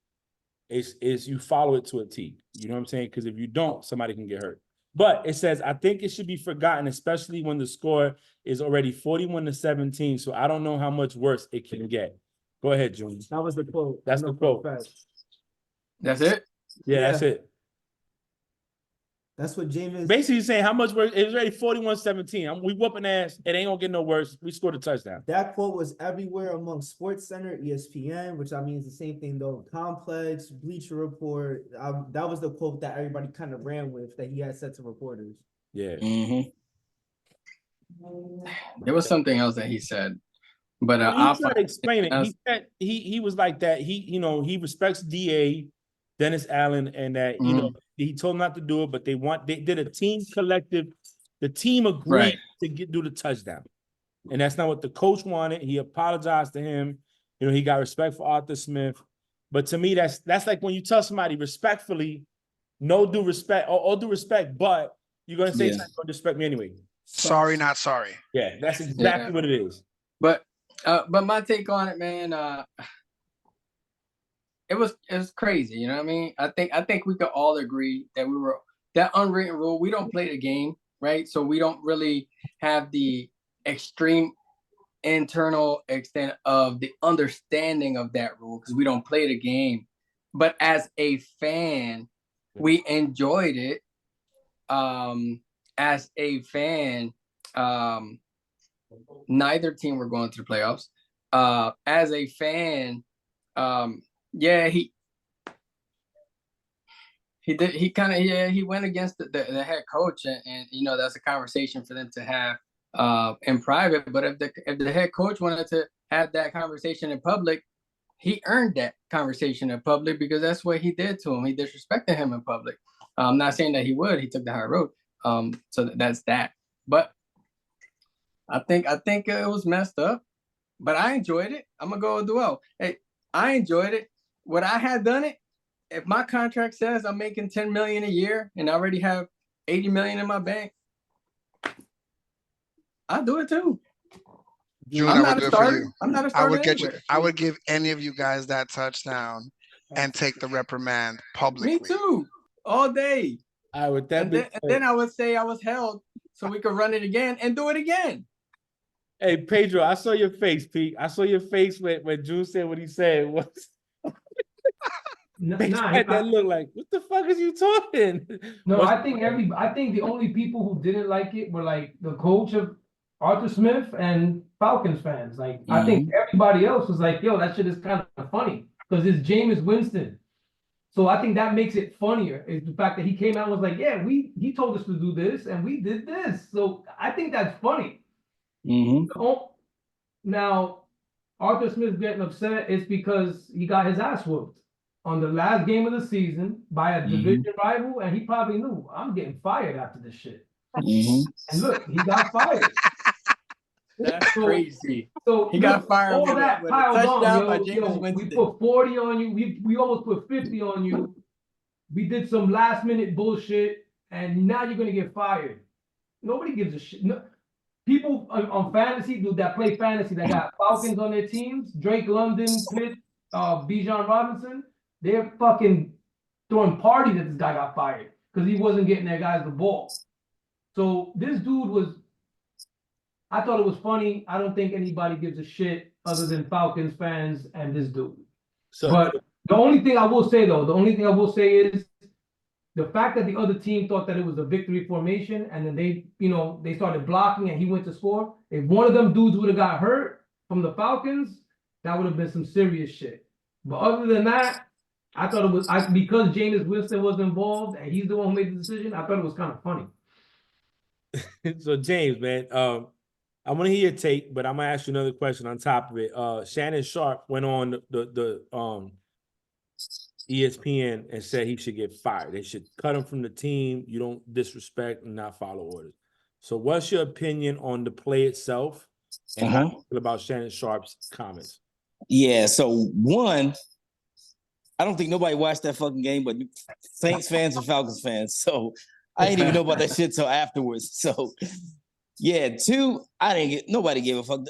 you follow it to a T. You know what I'm saying? Because if you don't, somebody can get hurt. But it says, I think it should be forgotten, especially when the score is already 41-17. So I don't know how much worse it can get. Go ahead, Junior.
That was the quote.
That's the quote.
That's it?
Yeah, that's it.
That's what Jameis.
Basically saying how much worse. It was already 41-17. We whooping ass. It ain't gonna get no worse. We scored a touchdown.
That quote was everywhere among Sports Center, ESPN, which I mean is the same thing though. Complex, Bleacher Report. That was the quote that everybody kind of ran with that he had said to reporters.
Yeah.
Mm-hmm.
There was something else that he said, but
I'll try to explain it. He said he was like that. He respects DA Dennis Allen, and that he told him not to do it, but they did a team collective. The team agreed to do the touchdown, and that's not what the coach wanted. He apologized to him. He got respect for Arthur Smith, but to me, that's like when you tell somebody respectfully, no due respect or all due respect, but you're gonna say something, don't respect me anyway.
Sorry, not sorry.
Yeah, that's exactly what it is.
But my take on it, man, it was crazy. You know what I mean? I think we could all agree that that unwritten rule. We don't play the game, right? So we don't really have the extreme internal extent of the understanding of that rule because we don't play the game. But as a fan, we enjoyed it. As a fan, neither team were going to the playoffs. As a fan, he did. He went against the head coach, and that's a conversation for them to have in private. But if the head coach wanted to have that conversation in public, he earned that conversation in public because that's what he did to him. He disrespected him in public. I'm not saying that he would. He took the high road. So that's that. But I think it was messed up. but I enjoyed it. I'm gonna go with Duel. Hey, I enjoyed it. Would I have done it if my contract says I'm making 10 million a year and I already have 80 million in my bank? I'll do it too.
June,
I'm
I would
not a
do it for
starter.
you.
I'm not a
I
starter
would get you.
anywhere.
I would give any of you guys that touchdown and take the reprimand publicly.
Me too. All day.
All right, with that
And
being
then I would say I was held so we could run it again and do it again.
hey, Pedro, I saw your face, Pete. I saw your face when June said what he said. Pedro had that look like, what the fuck is you talking?
No,
What's-
I think the only people who didn't like it were like the coach of Arthur Smith and Falcons fans. Like, I think everybody else was like, yo, that shit is kind of funny because it's Jameis Winston. So I think that makes it funnier is the fact that he came out and was like, yeah, he told us to do this and we did this. So I think that's funny. Now, Arthur Smith getting upset is because he got his ass whooped on the last game of the season by a division rival, and he probably knew I'm getting fired after this shit. And look, he got fired.
That's crazy.
So
he got fired
all
with
that
a
piled
touchdown
on,
by
yo,
Jameis Winston.
we put 40 on you. We almost put 50 on you. We did some last minute bullshit, and now you're gonna get fired. Nobody gives a shit. No, people on fantasy that play fantasy that got Falcons on their teams, Drake London, Pitt, Bijan Robinson, they're fucking throwing parties that this guy got fired because he wasn't getting their guys the ball. So this dude was, I thought it was funny. I don't think anybody gives a shit other than Falcons fans and this dude.
So,
but the only thing I will say is the fact that the other team thought that it was a victory formation and then they started blocking and he went to score. If one of them dudes would have got hurt from the Falcons, that would have been some serious shit. But other than that, I thought it was because Jameis Winston was involved and he's the one who made the decision. I thought it was kind of funny.
So James, man, I want to hear your take, but I'm gonna ask you another question on top of it. Shannon Sharp went on the ESPN and said he should get fired. They should cut him from the team. You don't disrespect and not follow orders. So what's your opinion on the play itself and how you feel about Shannon Sharp's comments?
Yeah, so one, I don't think nobody watched that fucking game, but Saints fans and Falcons fans. So I didn't even know about that shit till afterwards. So yeah, two, nobody gave a fuck.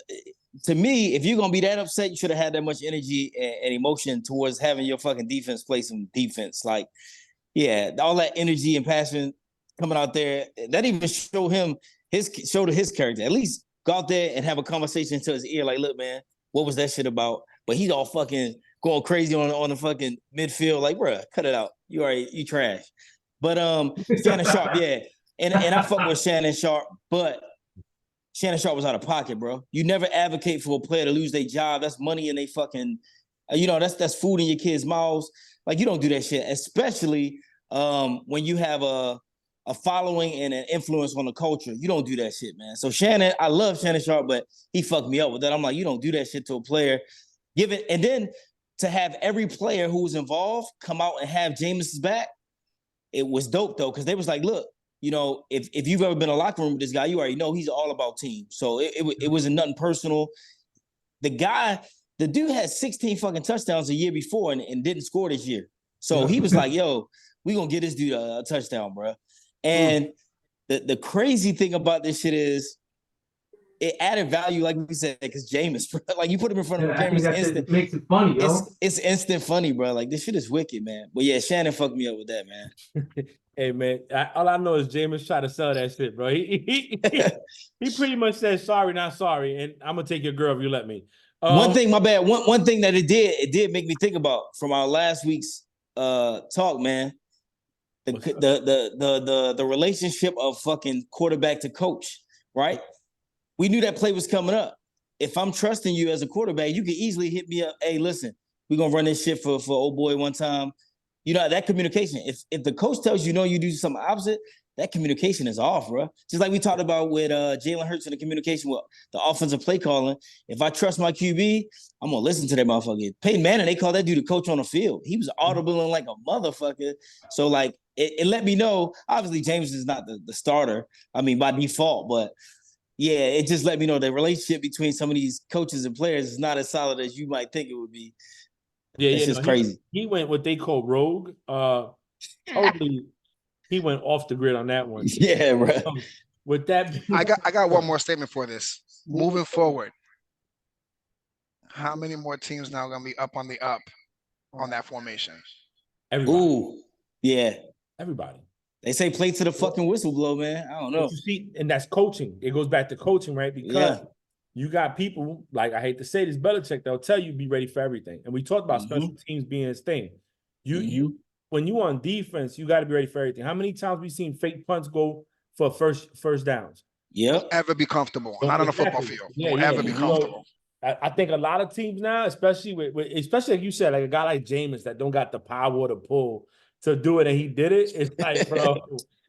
To me, if you're gonna be that upset, you should have had that much energy and emotion towards having your fucking defense play some defense. Like, yeah, all that energy and passion coming out there, that even showed his character. At least go out there and have a conversation to his ear, like, look, man, what was that shit about? But he's all fucking going crazy on the fucking midfield, like, bruh, cut it out. You trash. But Shannon Sharp, yeah. And I fuck with Shannon Sharp, but Shannon Sharp was out of pocket, bro. You never advocate for a player to lose their job. That's money in they fucking, that's food in your kids' mouths. Like, you don't do that shit, especially when you have a following and an influence on the culture. You don't do that shit, man. So Shannon, I love Shannon Sharp, but he fucked me up with that. I'm like, you don't do that shit to a player. Give it, and then to have every player who was involved come out and have Jameis's back, it was dope though, because they was like, look, if you've ever been in a locker room with this guy, you already know he's all about team. So it wasn't nothing personal. The dude had 16 fucking touchdowns a year before and didn't score this year. So he was like, yo, we gonna get this dude a touchdown, bro. And the crazy thing about this shit is it added value, like we said, because Jameis, bro. Like, you put him in front of the camera, it's instant.
It makes it funny, yo.
It's instant funny, bro. Like, this shit is wicked, man. But yeah, Shannon fucked me up with that, man.
Hey, man, all I know is Jameis tried to sell that shit, bro. He pretty much said, sorry, not sorry, and I'm going to take your girl if you let me.
One thing, my bad, one thing that it did make me think about from our last week's talk, man, the relationship of fucking quarterback to coach, right? We knew that play was coming up. If I'm trusting you as a quarterback, you can easily hit me up. Hey, listen, we're going to run this shit for old boy one time. That communication. If the coach tells you do something opposite, that communication is off, bro. Just like we talked about with Jalen Hurts and the communication with the offensive play calling. If I trust my QB, I'm going to listen to that motherfucker. Peyton Manning, they call that dude the coach on the field. He was audibling like a motherfucker. So, like, it let me know, obviously James is not the starter, I mean, by default, but Yeah, it just let me know the relationship between some of these coaches and players is not as solid as you might think it would be.
Yeah,
It's
yeah,
just
no,
crazy.
he went what they call rogue. Totally, he went off the grid on that one.
Yeah, bro.
With that being
I got one more statement for this. Moving forward, how many more teams now gonna be up on the up on that formation?
everybody,
Ooh, yeah.
everybody.
They say play to the fucking whistle blow, man. I don't know.
But you see, and that's coaching. It goes back to coaching, right? Because
Yeah.
you got people, like I hate to say this, Belichick, they'll tell you be ready for everything. And we talked about special teams being his thing. You when you on defense, you got to be ready for everything. How many times we seen fake punts go for first downs?
Yep.
Ever be comfortable? Not on a football field.
Yeah,
Don't
yeah.
ever be comfortable.
I think a lot of teams now, especially especially like you said, like a guy like Jameis that don't got the power to pull to do it, and he did it. It's like, bro,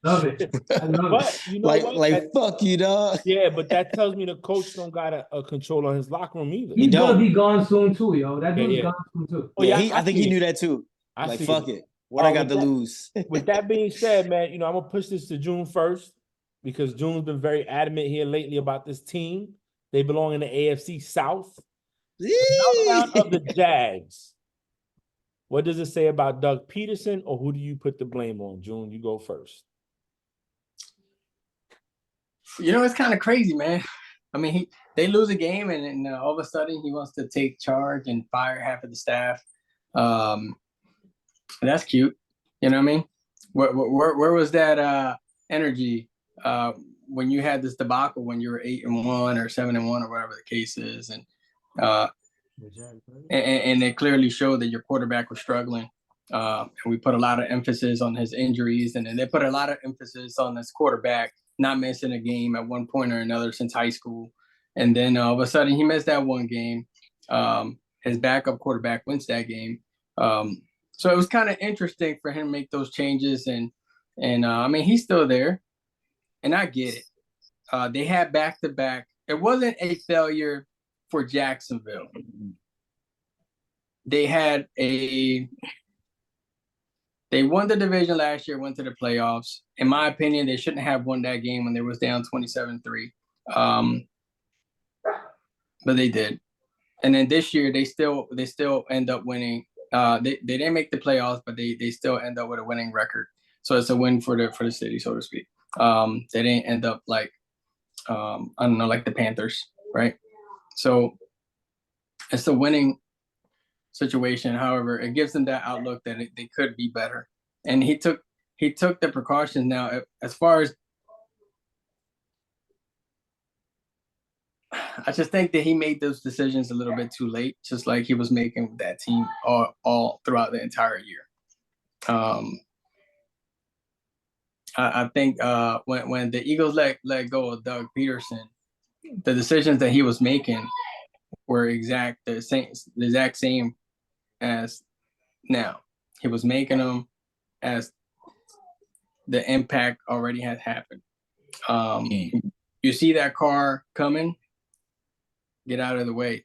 Love it. I love
but
it.
you know what?
Like fuck you, dog.
Yeah, but that tells me the coach don't got a control on his locker room either.
He's gonna
don't.
be gone soon too, yo. That
Yeah,
dude's
yeah.
gone soon too.
Oh,
Yeah,
yeah,
I think
see
he
it.
knew that too.
I
Like
see
fuck
it.
it. What I got
with
to
that-
lose?
With that being said, man, I'm gonna push this to June 1st because June's been very adamant here lately about this team. They belong in the AFC South. The meltdown of the Jags. What does it say about Doug Peterson, or who do you put the blame on? June, you go first.
You know, it's kind of crazy, man. I mean, they lose a game, and then all of a sudden he wants to take charge and fire half of the staff. And that's cute. You know what I mean? Where was that energy when you had this debacle when you were 8-1 or 7-1 or whatever the case is, and it clearly showed that your quarterback was struggling. And we put a lot of emphasis on his injuries, and then they put a lot of emphasis on this quarterback not missing a game at one point or another since high school. And then all of a sudden he missed that one game. His backup quarterback wins that game. So it was kind of interesting for him to make those changes. And I mean, he's still there, and I get it. They had back-to-back. It wasn't a failure for Jacksonville. They won the division last year, went to the playoffs. In my opinion, they shouldn't have won that game when they was down 27-3. But they did. And then this year they still end up winning. They didn't make the playoffs, but they still end up with a winning record. So it's a win for the city, so to speak. They didn't end up like I don't know, like the Panthers, right? So it's a winning situation. However, it gives them that outlook that they could be better. And he took the precautions. Now, as far as I just think that he made those decisions a little bit too late, just like he was making with that team all throughout the entire year. I think when the Eagles let go of Doug Peterson, the decisions that he was making were the exact same as now. He was making them as the impact already had happened. You see that car coming, get out of the way.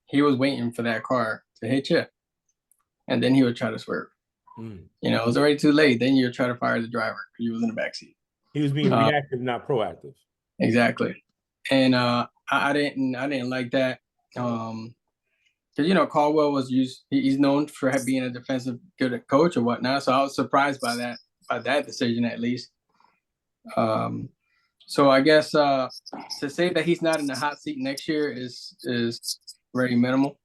He was waiting for that car to hit you, and then he would try to swerve. You know, it was already too late. Then you would try to fire the driver because he was in the backseat.
He was being reactive, not proactive.
Exactly. And I didn't like that. Because you know, Caldwell he's known for being a defensive good coach or whatnot. So I was surprised by that decision at least. So I guess to say that he's not in the hot seat next year is very minimal.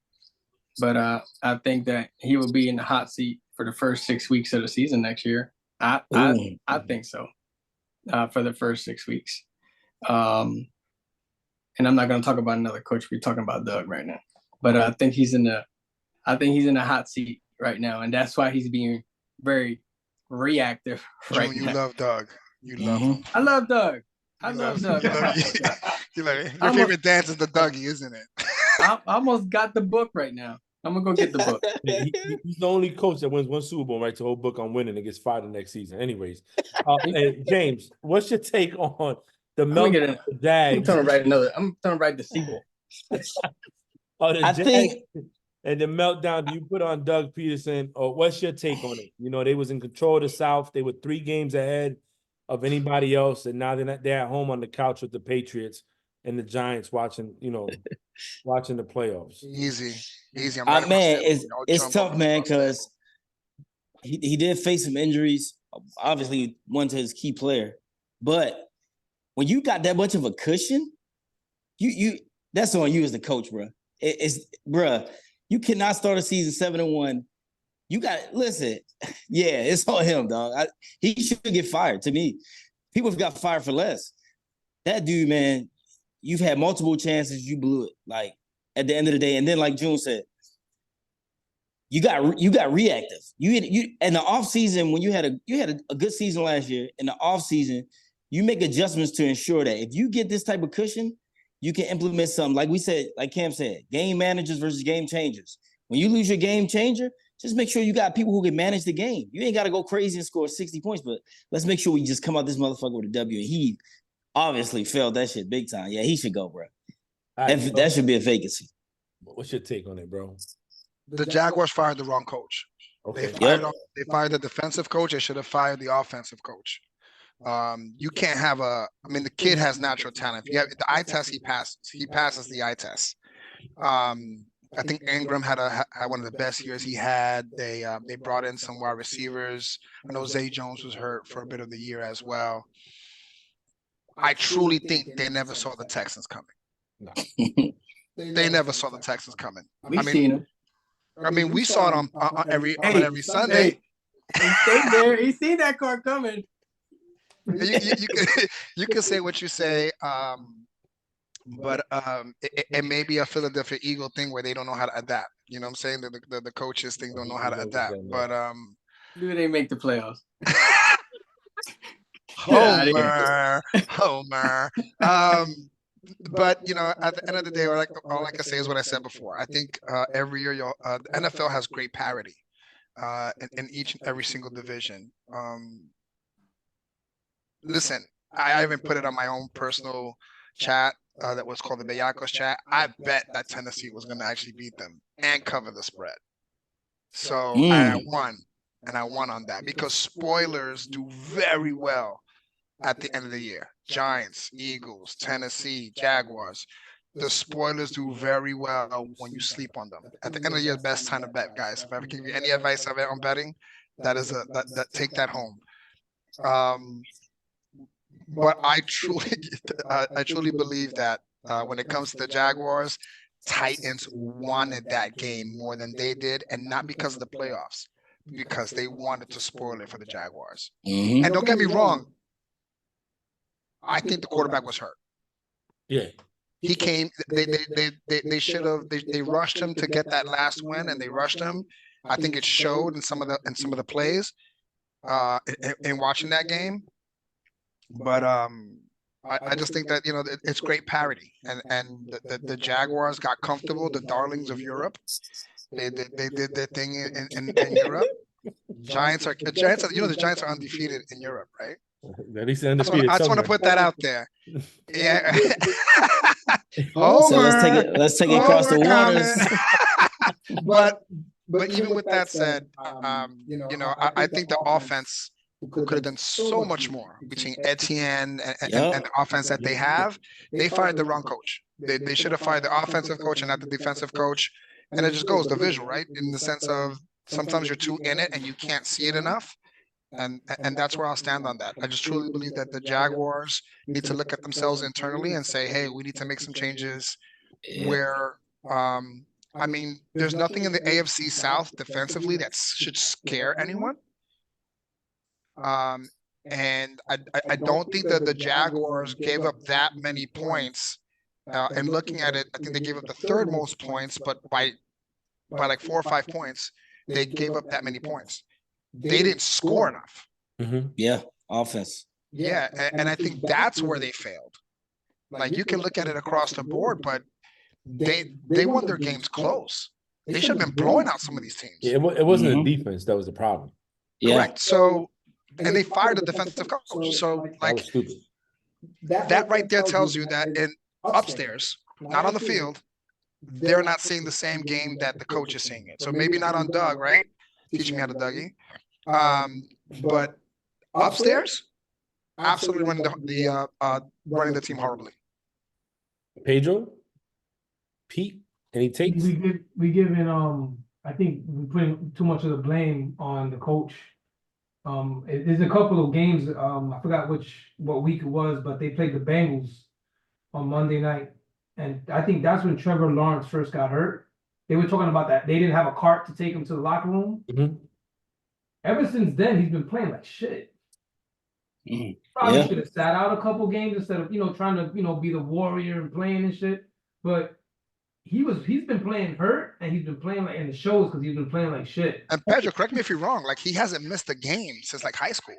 But I think that he will be in the hot seat for the first 6 weeks of the season next year. I think so. For the first 6 weeks. And I'm not going to talk about another coach. We're talking about Doug right now. But I think he's in the hot seat right now, and that's why he's being very reactive right
June,
now.
you love Doug. You love him.
I love Doug. I love Doug.
Your favorite dance is the Dougie, isn't it?
I almost got the book right now. I'm gonna go get the book.
He's the only coach that wins one Super Bowl, writes a whole book on winning and gets fired the next season. Anyways, hey, James, what's your take on the meltdown of the Jags?
I'm trying to write the sequel.
I think
and the meltdown do you put on Doug Peterson, or what's your take on it? You know, they was in control of the South. They were 3 games ahead. of anybody else, and now they're at home on the couch with the Patriots and the Giants watching, watching the playoffs.
Easy. I'm right
Man,
across the
it's
jump
tough,
over
man,
across the table.
because he did face some injuries. Obviously, one to his key player, but when you got that much of a cushion, you that's on you as the coach, bro. Bruh, you cannot start a season 7-1. You got listen, yeah, it's on him, dog. He should get fired. To me, people have got fired for less. That dude, man, you've had multiple chances, you blew it. Like at the end of the day, and then like June said, you got reactive. You in the off season when you had a good season last year. In the off season, you make adjustments to ensure that if you get this type of cushion, you can implement something. Like we said, like Cam said, game managers versus game changers. When you lose your game changer, just make sure you got people who can manage the game. You ain't got to go crazy and score 60 points, but let's make sure we just come out this motherfucker with a W. And he obviously failed that shit big time. Yeah, he should go, bro. That should be a vacancy.
What's your take on it, bro?
The Jaguars fired the wrong coach.
Okay.
They fired the defensive coach. They should have fired the offensive coach. You can't have the kid has natural talent. If you have the eye test, he passes. He passes the eye test. I think Ingram had one of the best years he had. They brought in some wide receivers. I know Zay Jones was hurt for a bit of the year as well. I truly think they never saw the Texans coming.
No.
They never saw the Texans coming.
We've seen him.
We saw it on every Sunday.
He stayed there. He seen that car coming.
You can say what you say, but it may be a Philadelphia Eagle thing where they don't know how to adapt. You know what I'm saying? The coaches thing don't know how to adapt. But
do they make the playoffs?
Homer. But at the end of the day, all I can say is what I said before. I think every year the NFL has great parity in each and every single division. Listen, I even put it on my own personal chat that was called the Bellacos chat. I bet that Tennessee was going to actually beat them and cover the spread. So I won on that because spoilers do very well at the end of the year. Giants, Eagles, Tennessee, Jaguars. The spoilers do very well when you sleep on them. At the end of the year, best time to bet, guys. If I ever give you any advice on betting, that is that take that home. But I truly believe that when it comes to the Jaguars, Titans wanted that game more than they did, and not because of the playoffs, because they wanted to spoil it for the Jaguars.
Mm-hmm.
And don't get me wrong, I think the quarterback was hurt.
Yeah.
He came. They should have. They rushed him to get that last win, and they rushed him. I think it showed in some of the plays in watching that game. But I just think that it's great parity, and the Jaguars got comfortable. The darlings of Europe, they did their thing in Europe. The Giants are the Giants are undefeated in Europe, right?
At least undefeated.
I just want to put that out there. Yeah.
So let's take it across the waters.
But even with that said, I think the offense could have done so much more between Etienne and the offense that they have. They fired the wrong coach. They should have fired the offensive coach and not the defensive coach. And it just goes the visual, right? In the sense of sometimes you're too in it and you can't see it enough. And that's where I'll stand on that. I just truly believe that the Jaguars need to look at themselves internally and say, hey, we need to make some changes where, there's nothing in the AFC South defensively that should scare anyone. And I don't think that the Jaguars gave up that many points. And looking at it, I think they gave up the third most points, but by like 4 or 5 points, they gave up that many points. They didn't score enough.
Mm-hmm.
Yeah, offense.
Yeah, and I think that's where they failed. Like you can look at it across the board, but they won their games close. They should have been blowing out some of these teams.
Yeah, it wasn't the defense that was the problem.
Yeah.
Correct. So, and they fired the defensive coach. So,
That was stupid.
that right there tells you that in upstairs, not on the field, they're not seeing the same game that the coach is seeing it. So maybe not on Doug, right? Teaching me how to Dougie. But upstairs, absolutely running the team horribly.
Pedro, Pete, any takes?
We giving I think we putting too much of the blame on the coach. There's a couple of games. I forgot what week it was, but they played the Bengals on Monday night, and I think that's when Trevor Lawrence first got hurt. They were talking about that they didn't have a cart to take him to the locker room.
Mhm.
Ever since then, he's been playing like shit. Probably should have sat out a couple games instead of trying to be the warrior and playing and shit. But he's been playing hurt and he's been playing like in the shows because he's been playing like shit.
And Pedro, correct me if you're wrong. Like he hasn't missed a game since like high school.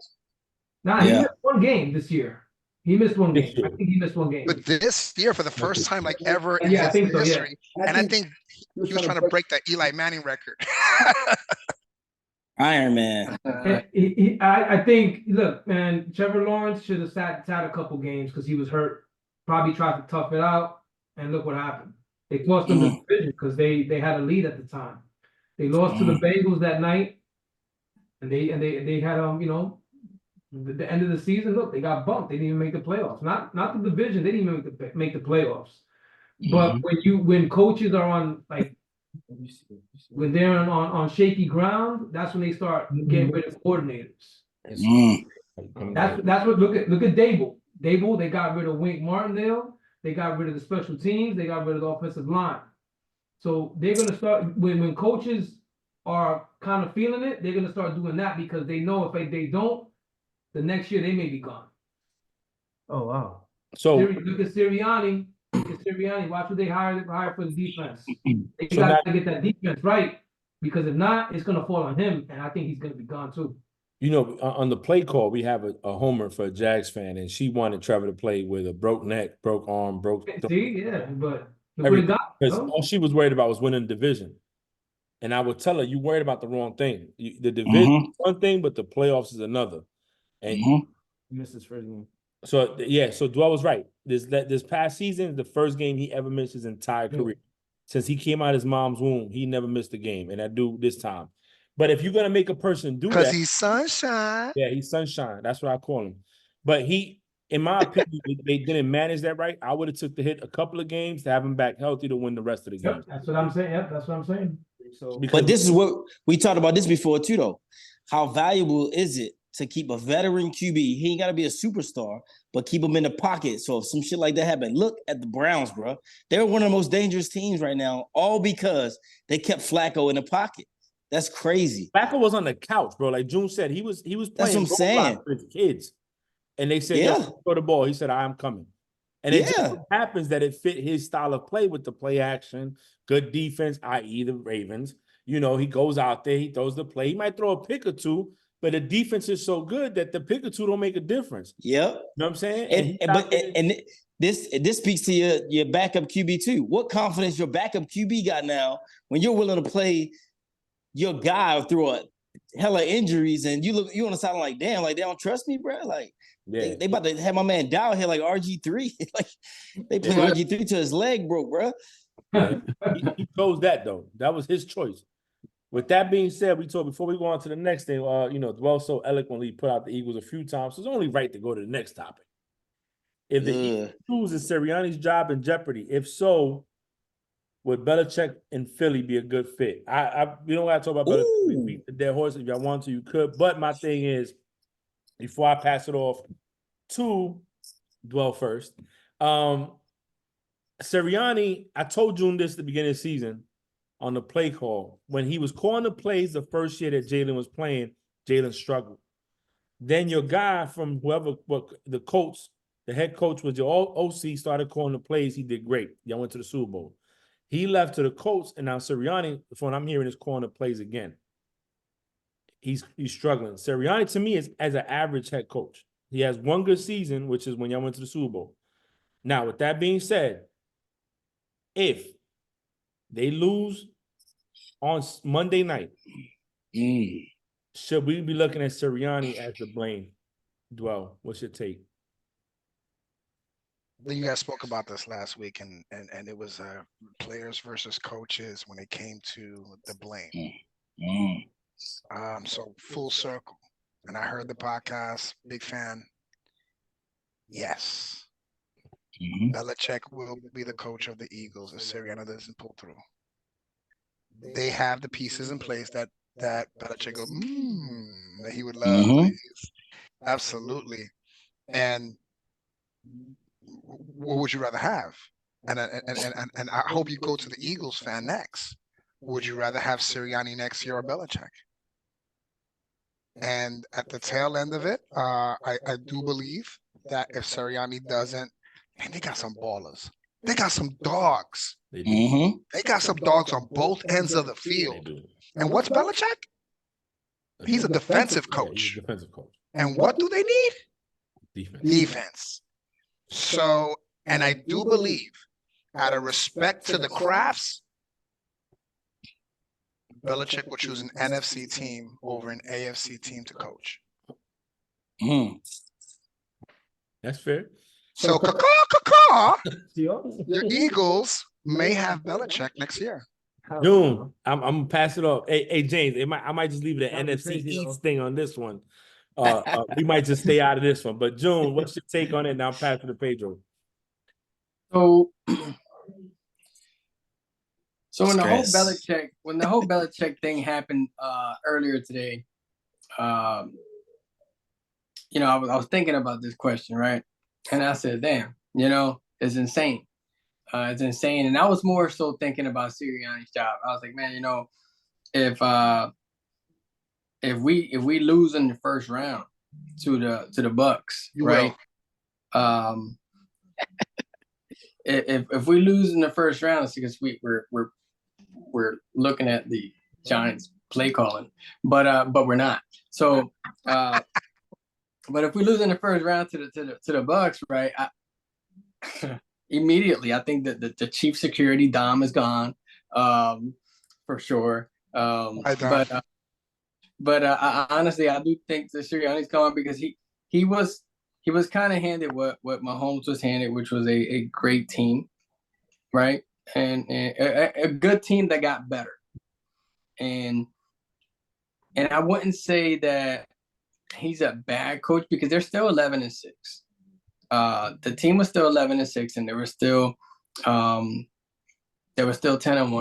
Nah, he missed one game this year. He missed one game. I think he missed one game.
But this year, for the first time like ever in
Yeah, I
his
think so, yeah.
history, and I think he was trying to break that Eli Manning record.
Iron Man.
I think, look, man, Trevor Lawrence should have sat a couple games because he was hurt. Probably tried to tough it out, and look what happened. They cost them the division because they had a lead at the time. They lost to the Bengals that night, and they had the end of the season. Look, they got bumped. They didn't even make the playoffs. Not the division. They didn't even make the playoffs. But when coaches are on like when they're on shaky ground, that's when they start getting rid of coordinators. That's what look at Dable. Dable, they got rid of Wink Martindale. They got rid of the special teams. They got rid of the offensive line. So they're gonna start when coaches are kind of feeling it. They're gonna start doing that because they know if they don't, the next year they may be gone.
Oh wow!
So
Look at Sirianni. Watch what they hire for the defense. They got to get that defense right because if not, it's gonna fall on him, and I think he's gonna be gone too.
On the play call, we have a homer for a Jags fan, and she wanted Trevor to play with a broke neck, broke arm, broke.
See, yeah, but look what he got.
Because all she was worried about was winning the division. And I would tell her, you worried about the wrong thing. The division is one thing, but the playoffs is another. And
You missed his first game.
so Dwell was right. This past season, the first game he ever missed his entire career. Since he came out of his mom's womb, he never missed a game, and I do this time. But if you're gonna make a person do that,
because he's sunshine.
yeah, he's sunshine. That's what I call him. But in my opinion, they didn't manage that right. I would have took the hit a couple of games to have him back healthy to win the rest of the games.
That's what I'm saying. Yep, that's what I'm saying.
So,
But this is what we talked about this before too, though. How valuable is it to keep a veteran QB? He ain't got to be a superstar, but keep him in the pocket. So if some shit like that happened, look at the Browns, bro. They're one of the most dangerous teams right now, all because they kept Flacco in the pocket. That's crazy.
Flacco was on the couch, bro. Like June said, he was playing
That's what I'm saying.
with his kids. And they said, "Yo, throw the ball." He said, "I'm coming." And it just happens that it fit his style of play with the play action, good defense, i.e. the Ravens. He goes out there, he throws the play. He might throw a pick or two, but the defense is so good that the pick or two don't make a difference.
Yep.
You know what I'm saying?
And this speaks to your backup QB too. What confidence your backup QB got now when you're willing to play your guy through a hella injuries and you want to sound like, damn, like they don't trust me, bro? Like they about to have my man down here like RG3. Like they play RG3 till his leg broke, bro.
Yeah, he chose that though. That was his choice. With that being said, we talked before we go on to the next thing. Dwell so eloquently put out the Eagles a few times, so it's only right to go to the next topic. If the Eagles lose, is Sirianni's job in jeopardy? If so, would Belichick in Philly be a good fit? We don't got to talk about Belichick. We beat the dead horse. If y'all want to, you could. But my thing is, before I pass it off to Dwell first, Sirianni, I told June this at the beginning of the season on the play call. When he was calling the plays the first year that Jalen was playing, Jalen struggled. Then your guy from the head coach was your OC, started calling the plays. He did great. Y'all went to the Super Bowl. He left to the Colts, and now Sirianni, from what I'm hearing, is calling the plays again. He's struggling. Sirianni, to me, is as an average head coach. He has one good season, which is when y'all went to the Super Bowl. Now, with that being said, if they lose on Monday night, should we be looking at Sirianni as the blame? Dwell, what's your take?
You guys spoke about this last week, and it was players versus coaches when it came to the blame. So full circle. And I heard the podcast, big fan. Yes.
Mhm.
Belichick will be the coach of the Eagles if Sirianni doesn't pull through. They have the pieces in place that Belichick go, that he would love.
Mhm.
Absolutely. And what would you rather have? And I hope you go to the Eagles fan next. Would you rather have Sirianni next year or Belichick? And at the tail end of it, I do believe that if Sirianni doesn't, man, they got some ballers. They got some dogs.
They do.
Mhm.
They got some dogs on both ends of the
They
field.
do.
And what's Belichick? He's a defensive
Yeah, he's
coach.
a defensive coach.
And what do they need?
Defense.
Defense. So, and I do believe, out of respect to the crafts, Belichick will choose an NFC team over an AFC team to coach.
Mhm.
That's fair.
So, the Eagles may have Belichick next year.
June, I'm gonna pass it off. Hey James, I might just leave it an
That'd be
NFC
crazy, though.
East thing on this one. We might just stay out of this one. But June, what's your take on it? Now I'm passing to Pedro.
So, when
Stress.
the whole Belichick thing happened earlier today, I was thinking about this question, right? And I said, damn, it's insane. It's insane. And I was more so thinking about Sirianni's job. I was like, man, if we lose in the first round to the Bucks,
You
right? If we lose in the first round, it's because we're looking at the Giants play calling, but we're not. So, but if we lose in the first round to the Bucks, right? Immediately, I think that the chief security Dom is gone, for sure. But honestly, I do think that Sirianni's gone because he was kind of handed what Mahomes was handed, which was a great team, right? And a good team that got better. And I wouldn't say that he's a bad coach because they're still 11-6. The team was still 11-6, and they were still 10-1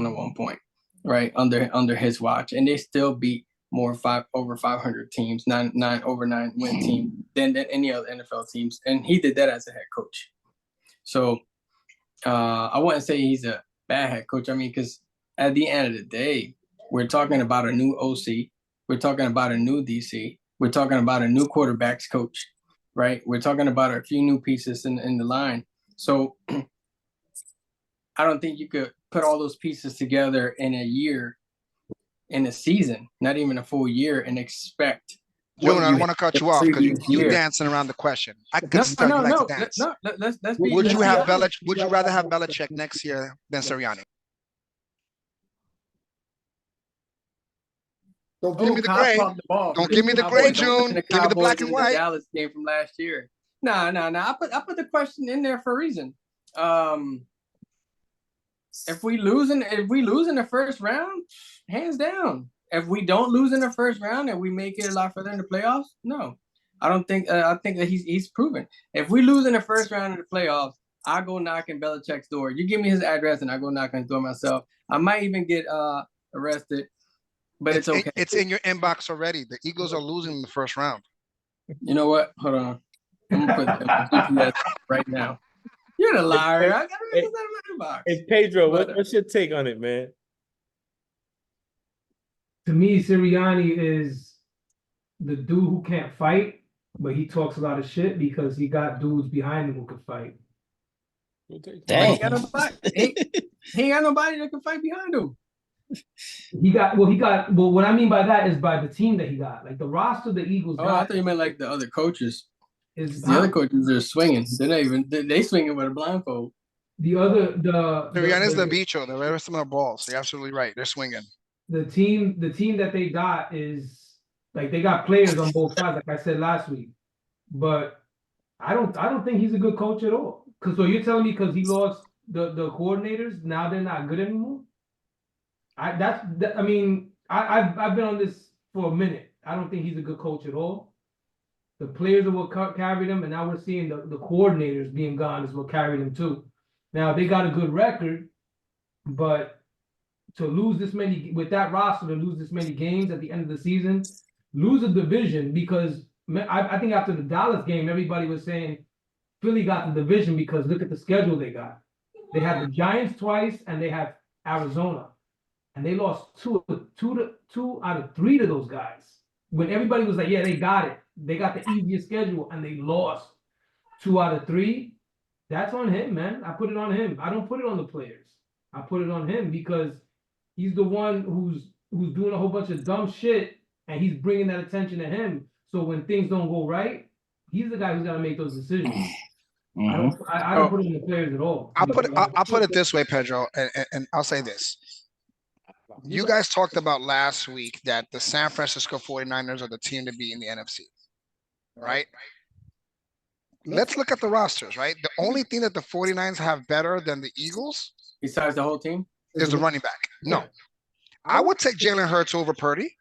at one point, right? Under his watch, and they still beat over 500 teams, over 9 win team than any other NFL teams, and he did that as a head coach. So I wouldn't say he's a bad head coach. I mean, because at the end of the day, we're talking about a new OC, we're talking about a new DC, we're talking about a new quarterbacks coach, right? We're talking about a few new pieces in the line. So I don't think you could put all those pieces together in a year, in a season, not even a full year, and expect.
June, I want to cut you off because you're
year.
dancing around the question. I could tell you like to dance.
Let's be.
Would you have
honest.
Would you rather have Belichick next year than Sirianni? Don't give me the
Cobb
gray.
caught the ball.
Don't give me the gray, June. Give me the black and
in
white.
The Dallas game from last year. No. I put the question in there for a reason. If we lose in the first round, hands down. If we don't lose in the first round and we make it a lot further in the playoffs, no, I don't think. I think that he's proven. If we lose in the first round of the playoffs, I go knock on Belichick's door. You give me his address and I go knock on his door myself. I might even get arrested, but it's okay.
It's in your inbox already. The Eagles are losing in the first round.
You know what? Hold on. I'm gonna put GPS right now. You're the liar. I gotta make this out of my inbox.
Hey Pedro, what's your take on it, man?
To me, Sirianni is the dude who can't fight, but he talks a lot of shit because he got dudes behind him who can fight.
Dang.
He ain't got nobody that can fight behind him.
Well, what I mean by that is by the team that he got. Like the roster the Eagles
Oh,
got.
I thought you meant like the other coaches.
Is
the other coaches are swinging. They're not even. They swinging with a blindfold.
Sirianni's the bicho. The rest of them are balls. You're absolutely right. They're swinging.
The team that they got is like they got players on both sides, like I said last week. But I don't think he's a good coach at all. Cause so you're telling me because he lost the coordinators, now they're not good anymore? I've been on this for a minute. I don't think he's a good coach at all. The players are what carried them, and now we're seeing the coordinators being gone is what carried them too. Now they got a good record, but to lose this many with that roster, to lose this many games at the end of the season, lose a division because I think after the Dallas game, everybody was saying Philly got the division because look at the schedule they got. They had the Giants twice and they have Arizona, and they lost two out of three to those guys. When everybody was like, yeah, they got it. They got the easiest schedule and they lost 2 out of 3. That's on him, man. I put it on him. I don't put it on the players. I put it on him because he's the one who's doing a whole bunch of dumb shit and he's bringing that attention to him. So when things don't go right, he's the guy who's got to make those decisions. I don't put it on the players at all.
I'll put it this way, Pedro, and I'll say this. You guys talked about last week that the San Francisco 49ers are the team to beat in the NFC, right? Let's look at the rosters, right? The only thing that the 49ers have better than the Eagles
Besides the whole team?
is the running back. No. I would take Jalen Hurts over Purdy,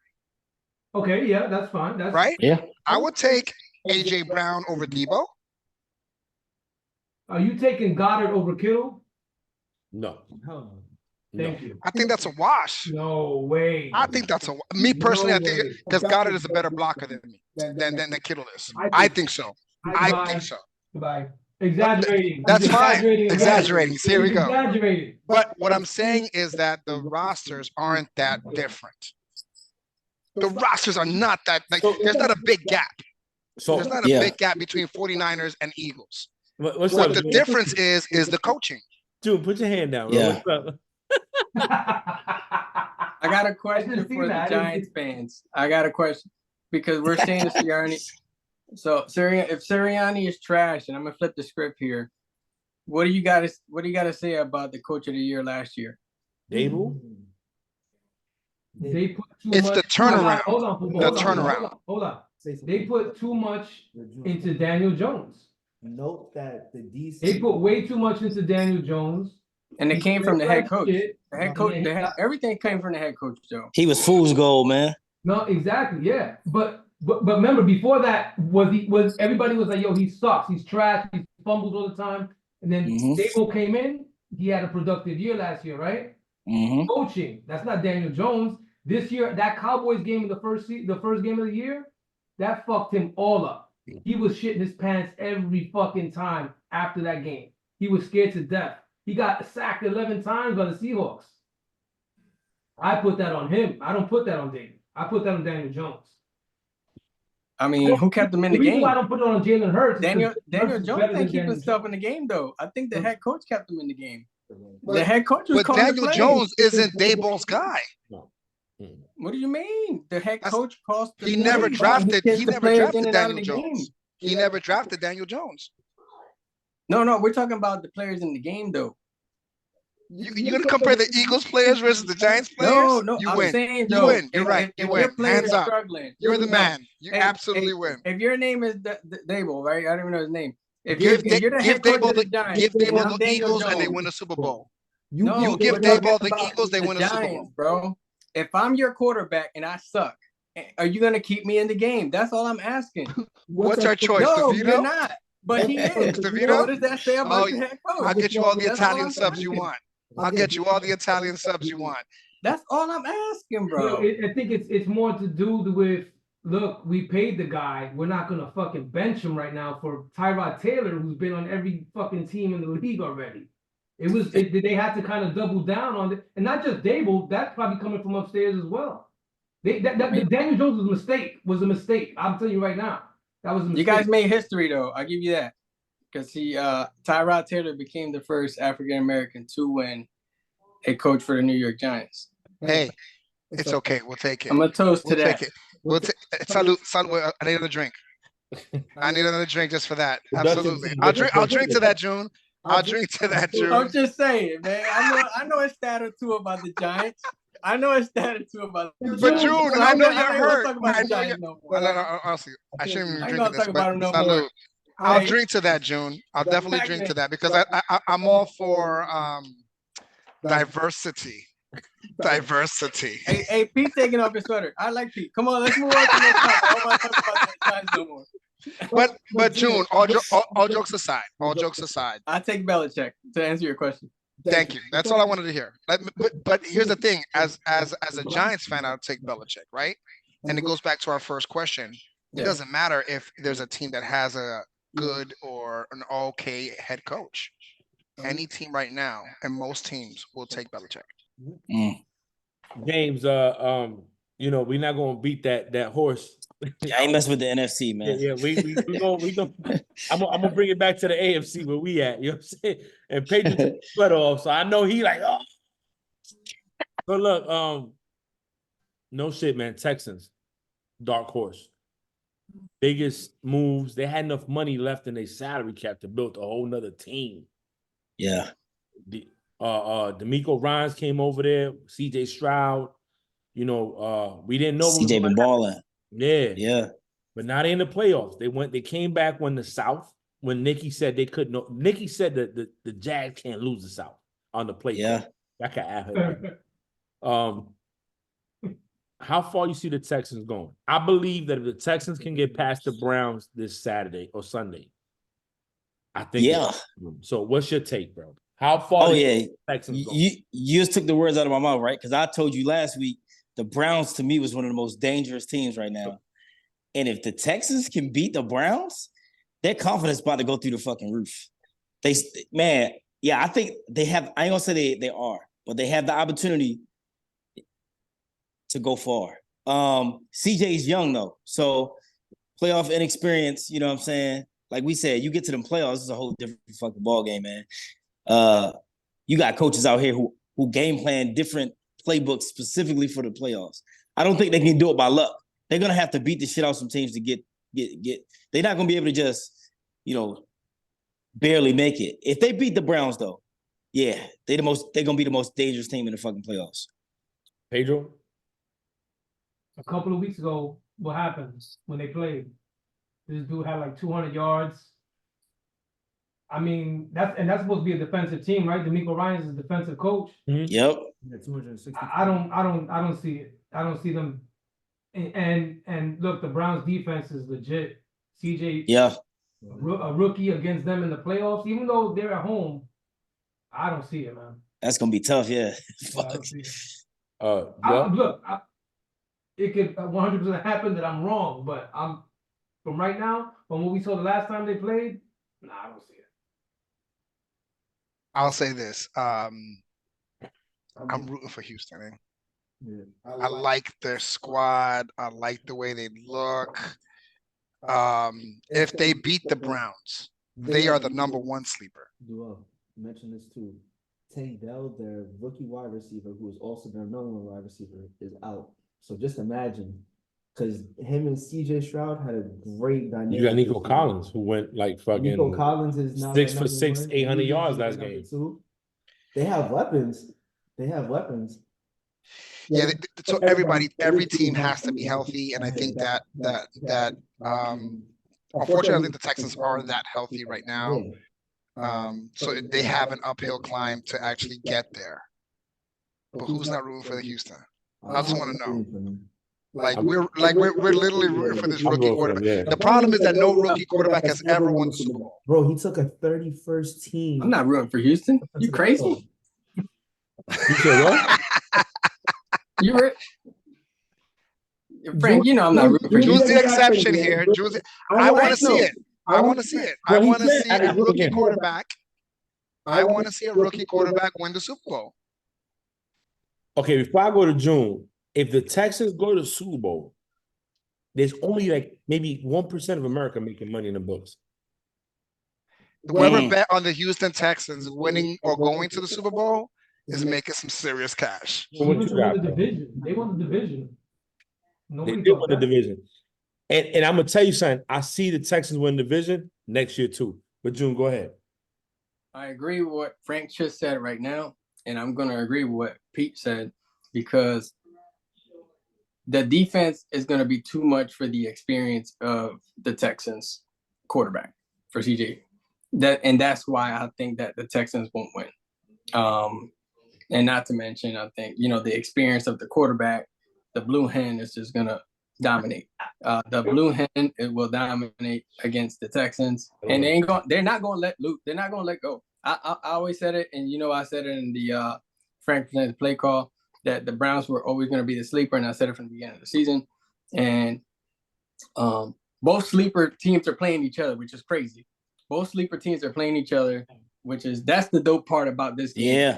Okay, yeah, that's fine. That's
right?
Yeah.
I would take AJ Brown over Debo.
Are you taking Goddard over Kittle?
No.
Hell no.
Thank you.
I think that's a wash.
No way.
I think that's me personally. I
No
think
way.
because Goddard is a better blocker than me than Kittle is. I think so. I think so.
Goodbye. Exaggerating.
That's
He's
fine.
again.
Exaggerating. So here we
He's
go.
Exaggerating.
But what I'm saying is that the rosters aren't that different. The rosters are not that like there's not a big gap.
So
There's not a
Yeah.
big gap between 49ers and Eagles.
what's
What
up,
the
June?
difference is the coaching.
June, put your hand down. Bro.
Yeah.
What's up?
I got a question
didn't see
for the
that. I didn't
Giants fans. I got a question because we're saying to Sirianni. So if Sirianni is trash, and I'm gonna flip the script here, what do you got to say about the coach of the year last year?
Dable?
They put too
It's
much.
the turnaround.
Hold on. Hold on.
Say something.
They put too much into Daniel Jones.
Note that the DC.
They put way too much into Daniel Jones.
And it came from the head coach.
Shit.
The head coach. Everything came from the head coach, Joe.
He was fool's gold, man.
No, exactly, yeah. But remember, before that, was everybody was like, yo, he sucks, he's trash, he fumbles all the time. And then Dable came in, he had a productive year last year, right? Coaching, that's not Daniel Jones. This year, that Cowboys game in the first game of the year, that fucked him all up. He was shitting his pants every fucking time after that game. He was scared to death. He got sacked 11 times by the Seahawks. I put that on him. I don't put that on Dable. I put that on Daniel Jones.
I mean, who kept him in the
reason
game?
why I don't put it on Jalen Hurts.
Daniel
Hurts
Jones
is better
ain't
than
keeping
Daniel
stuff
Jones.
in the game though. I think the head coach kept him in the game. The head coach was
But
calling the
Daniel
plays.
Jones isn't Dable's guy.
What do you mean? The head coach cost.
He never drafted. He never drafted Daniel
game.
Jones. He never drafted Daniel Jones.
No, we're talking about the players in the game though.
You're gonna compare the Eagles players versus the Giants players?
No,
You
I'm
win.
saying
You
though,
win. You're right. You
if
win.
your players
Hands
are
up.
struggling,
You're the
no.
man. You
Hey,
absolutely win.
If your name is Dable, right? I don't even know his name. If
Give
you're the head coach
Dable
of the Giants,
give
and
Dable
I'm
the
Daniel
Eagles and they
Jones,
win a Super Bowl.
No,
You give
we're talking
Dable the
about
Eagles, they win a Super
Giants,
Bowl.
bro. If I'm your quarterback and I suck, are you gonna keep me in the game? That's all I'm asking.
What's our choice?
No,
DeVito?
you're not. But he is.
DeVito?
So what does that say about
Oh,
the head coach?
I'll get you all the
That's all
Italian
I'm
subs you
asking.
want. I'll get you all the Italian subs you want.
That's all I'm asking,
You know,
bro.
I think it's more to do with, look, we paid the guy. We're not gonna fucking bench him right now for Tyrod Taylor, who's been on every fucking team in the league already. They had to kind of double down on it, and not just Dable. That's probably coming from upstairs as well. The Daniel Jones was a mistake. I'm telling you right now, that was a mistake.
You guys made history though. I'll give you that. Because Tyrod Taylor became the first African American to win a coach for the New York Giants.
Hey, it's okay. We'll take it.
I'm gonna toast to
We'll
that.
take it. We'll take salute. I need another drink. I need another drink just for that. Absolutely. I'll drink to that, June. I'll drink to that, June.
I'm just saying, man. I know a stat or two about the Giants. I know a stat or two about.
But June, I know you're hurt.
Talk about
I
the
know
Giants
you're.
no more.
No, honestly, I shouldn't even
I ain't
drink
gonna
this.
talk about him
But
no more.
salute. I'll
Hey.
drink to that, June. I'll definitely drink to that because I'm all for diversity. Diversity.
Hey, Pete taking off his sweater. I like Pete. Come on, let's move on to the next topic. I don't want to talk about the Giants no more.
But June, all jokes aside,
I take Belichick to answer your question.
thank you. That's all I wanted to hear. But here's the thing: as a Giants fan, I'll take Belichick, right? And it goes back to our first question. It
Yeah.
doesn't matter if there's a team that has a good or an okay head coach. Any team right now, and most teams will take Belichick.
James, we're not gonna beat that horse.
I ain't messing with the NFC, man.
Yeah, we gonna I'm gonna bring it back to the AFC where we at, you know what I'm saying? And Pedro took his sweat off, so I know he like, oh. But look, no shit, man. Texans, dark horse. Biggest moves. They had enough money left in their salary cap to build a whole nother team.
Yeah.
D'Amico Ryans came over there, CJ Stroud. We didn't know
CJ been balling.
Yeah. But now they in the playoffs. They came back when Nicky said they couldn't. Nicky said that the Jags can't lose the South on the play.
Yeah.
That could add her. How far you see the Texans going? I believe that if the Texans can get past the Browns this Saturday or Sunday, I think.
Yeah.
So what's your take, bro? How far?
Oh yeah.
Texans going?
You just took the words out of my mouth, right? Because I told you last week the Browns to me was one of the most dangerous teams right now. And if the Texans can beat the Browns, their confidence about to go through the fucking roof. I think they have. I ain't gonna say they are, but they have the opportunity to go far. CJ's young though, so playoff inexperience. You know what I'm saying? Like we said, you get to them playoffs, it's a whole different fucking ball game, man. You got coaches out here who game plan different playbooks specifically for the playoffs. I don't think they can do it by luck. They're gonna have to beat the shit out of some teams to get. They're not gonna be able to just, barely make it. If they beat the Browns, though, yeah, they're gonna be the most dangerous team in the fucking playoffs.
Pedro?
A couple of weeks ago, what happened when they played? This dude had like 200 yards. I mean, that's supposed to be a defensive team, right? D'Amico Ryans is a defensive coach.
Yep.
Yeah, 260.
I don't see it. I don't see them. And look, the Browns defense is legit. CJ,
yeah,
a rookie against them in the playoffs, even though they're at home, I don't see it, man.
that's gonna be tough. Yeah.
I don't see it.
Well,
It could 100% happen that I'm wrong, but from right now, from what we saw the last time they played, nah, I don't see it.
I'll say this. I'm rooting for Houston. Eh?
Yeah.
I like their squad. I like the way they look. If they beat the Browns, they are the number one sleeper.
Duo, mention this too. Tank Dell, their rookie wide receiver, who is also their number one wide receiver, is out. So just imagine, because him and CJ Stroud had a great dynamic.
you got Nico Collins, who went like fucking
Nico Collins is now
6
their
for
number
6,
one.
800 yards
He's
last
number
game.
2. They have weapons.
Yeah. So every team has to be healthy, and I think that unfortunately, I think the Texans are that healthy right now. So they have an uphill climb to actually get there. But who's not rooting for the Houston? I just want to know. We're literally rooting for this
I'm
rookie
rooting for
quarterback.
them, yeah.
The problem is that no rookie quarterback has ever won the Super Bowl.
Bro, he took a 31st team.
I'm not rooting for Houston. You crazy?
You said what?
You Frank, I'm not rooting for
Drew's
Houston.
the exception here. I want to see it. I want to see it. I want to see a rookie quarterback. I want to see a rookie quarterback win the Super Bowl.
Okay, before I go to June, if the Texans go to the Super Bowl, there's only like maybe 1% of America making money in the books.
Whoever bet on the Houston Texans winning or going to the Super Bowl is making some serious cash.
What you got,
the
bro?
division. They won the division.
They
Nobody
did
thought
win the
that.
division. And I'm gonna tell you something. I see the Texans win the division next year too. But June, go ahead.
I agree with what Frank just said right now, and I'm going to agree with what Pete said, because the defense is going to be too much for the experience of the Texans quarterback for CJ. That's why I think that the Texans won't win. And not to mention, I think, the experience of the quarterback, the blue hen is just going to dominate. The blue hen it will dominate against the Texans, and they're not going to let loose. They're not going to let go. I always said it, and I said it in the Frank play call that the Browns were always going to be the sleeper, and I said it from the beginning of the season. And both sleeper teams are playing each other, which is crazy. Both sleeper teams are playing each other, that's the dope part about this game.
Yeah.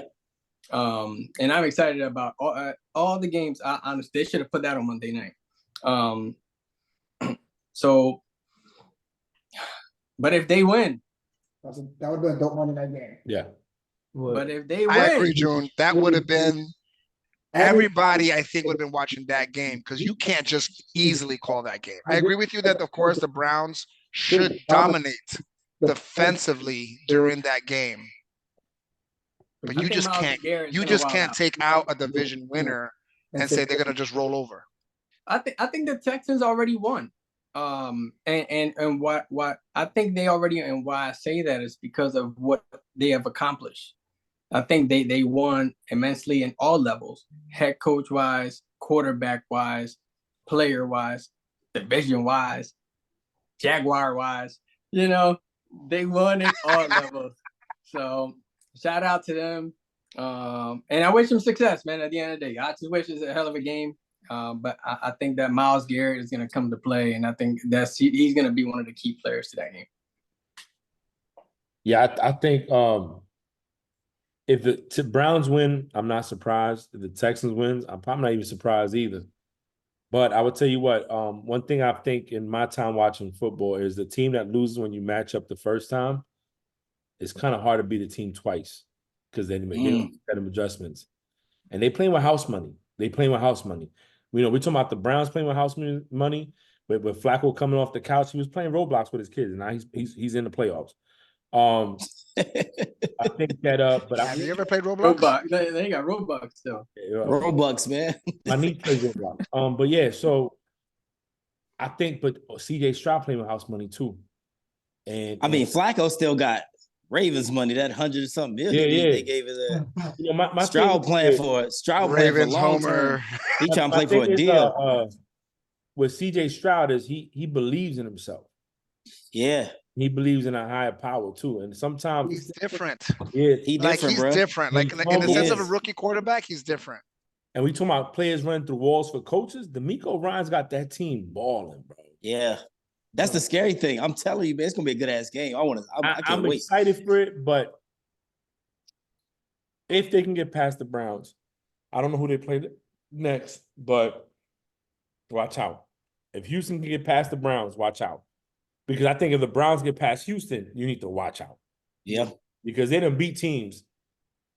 And I'm excited about all the games. Honestly, they should have put that on Monday night. So, but if they win,
that would have been a dope Monday night game.
Yeah.
But if they win,
I agree, June. That would have been everybody. I think would have been watching that game because you can't just easily call that game. I agree with you that of course the Browns should dominate defensively during that game, but you just can't. You just can't take out a division winner and say they're gonna just roll over.
I think the Texans already won. And what I think they already, and why I say that is because of what they have accomplished. I think they won immensely in all levels, head coach wise, quarterback wise, player wise, division wise, Jaguar wise. They won at all levels. So shout out to them. And I wish them success, man. At the end of the day, I just wish it's a hell of a game. But I think that Myles Garrett is going to come to play, and I think he's going to be one of the key players to that game.
Yeah, I think if the Browns win, I'm not surprised. If the Texans wins, I'm probably not even surprised either. But I would tell you what, one thing I think in my time watching football is the team that loses when you match up the first time, it's kind of hard to beat the team twice because they make set of adjustments. And they playing with house money. We're talking about the Browns playing with house money, but with Flacco coming off the couch, he was playing Roblox with his kids, and now he's in the playoffs. I think that but
have you ever played Roblox?
They got Roblox still.
Roblox, man.
My niece plays Roblox. But yeah, so I think, but CJ Stroud playing with house money too. And
I mean, Flacco still got Ravens money, that 100-something million they gave it.
My
Stroud playing for it. Stroud
Ravens
playing for long term. He trying to play for a deal.
With CJ Stroud is he believes in himself.
Yeah.
He believes in a higher power too, and sometimes
he's different.
Yeah,
he's
different. Like in the sense of a rookie quarterback, he's different.
And we talking about players running through walls for coaches. D'Amico Ryan's got that team balling, bro.
Yeah, that's the scary thing. I'm telling you, man, it's gonna be a good ass game. I'm
excited for it, but if they can get past the Browns, I don't know who they play next, but watch out. If Houston can get past the Browns, watch out. Because I think if the Browns get past Houston, you need to watch out.
Yeah.
Because they done beat teams.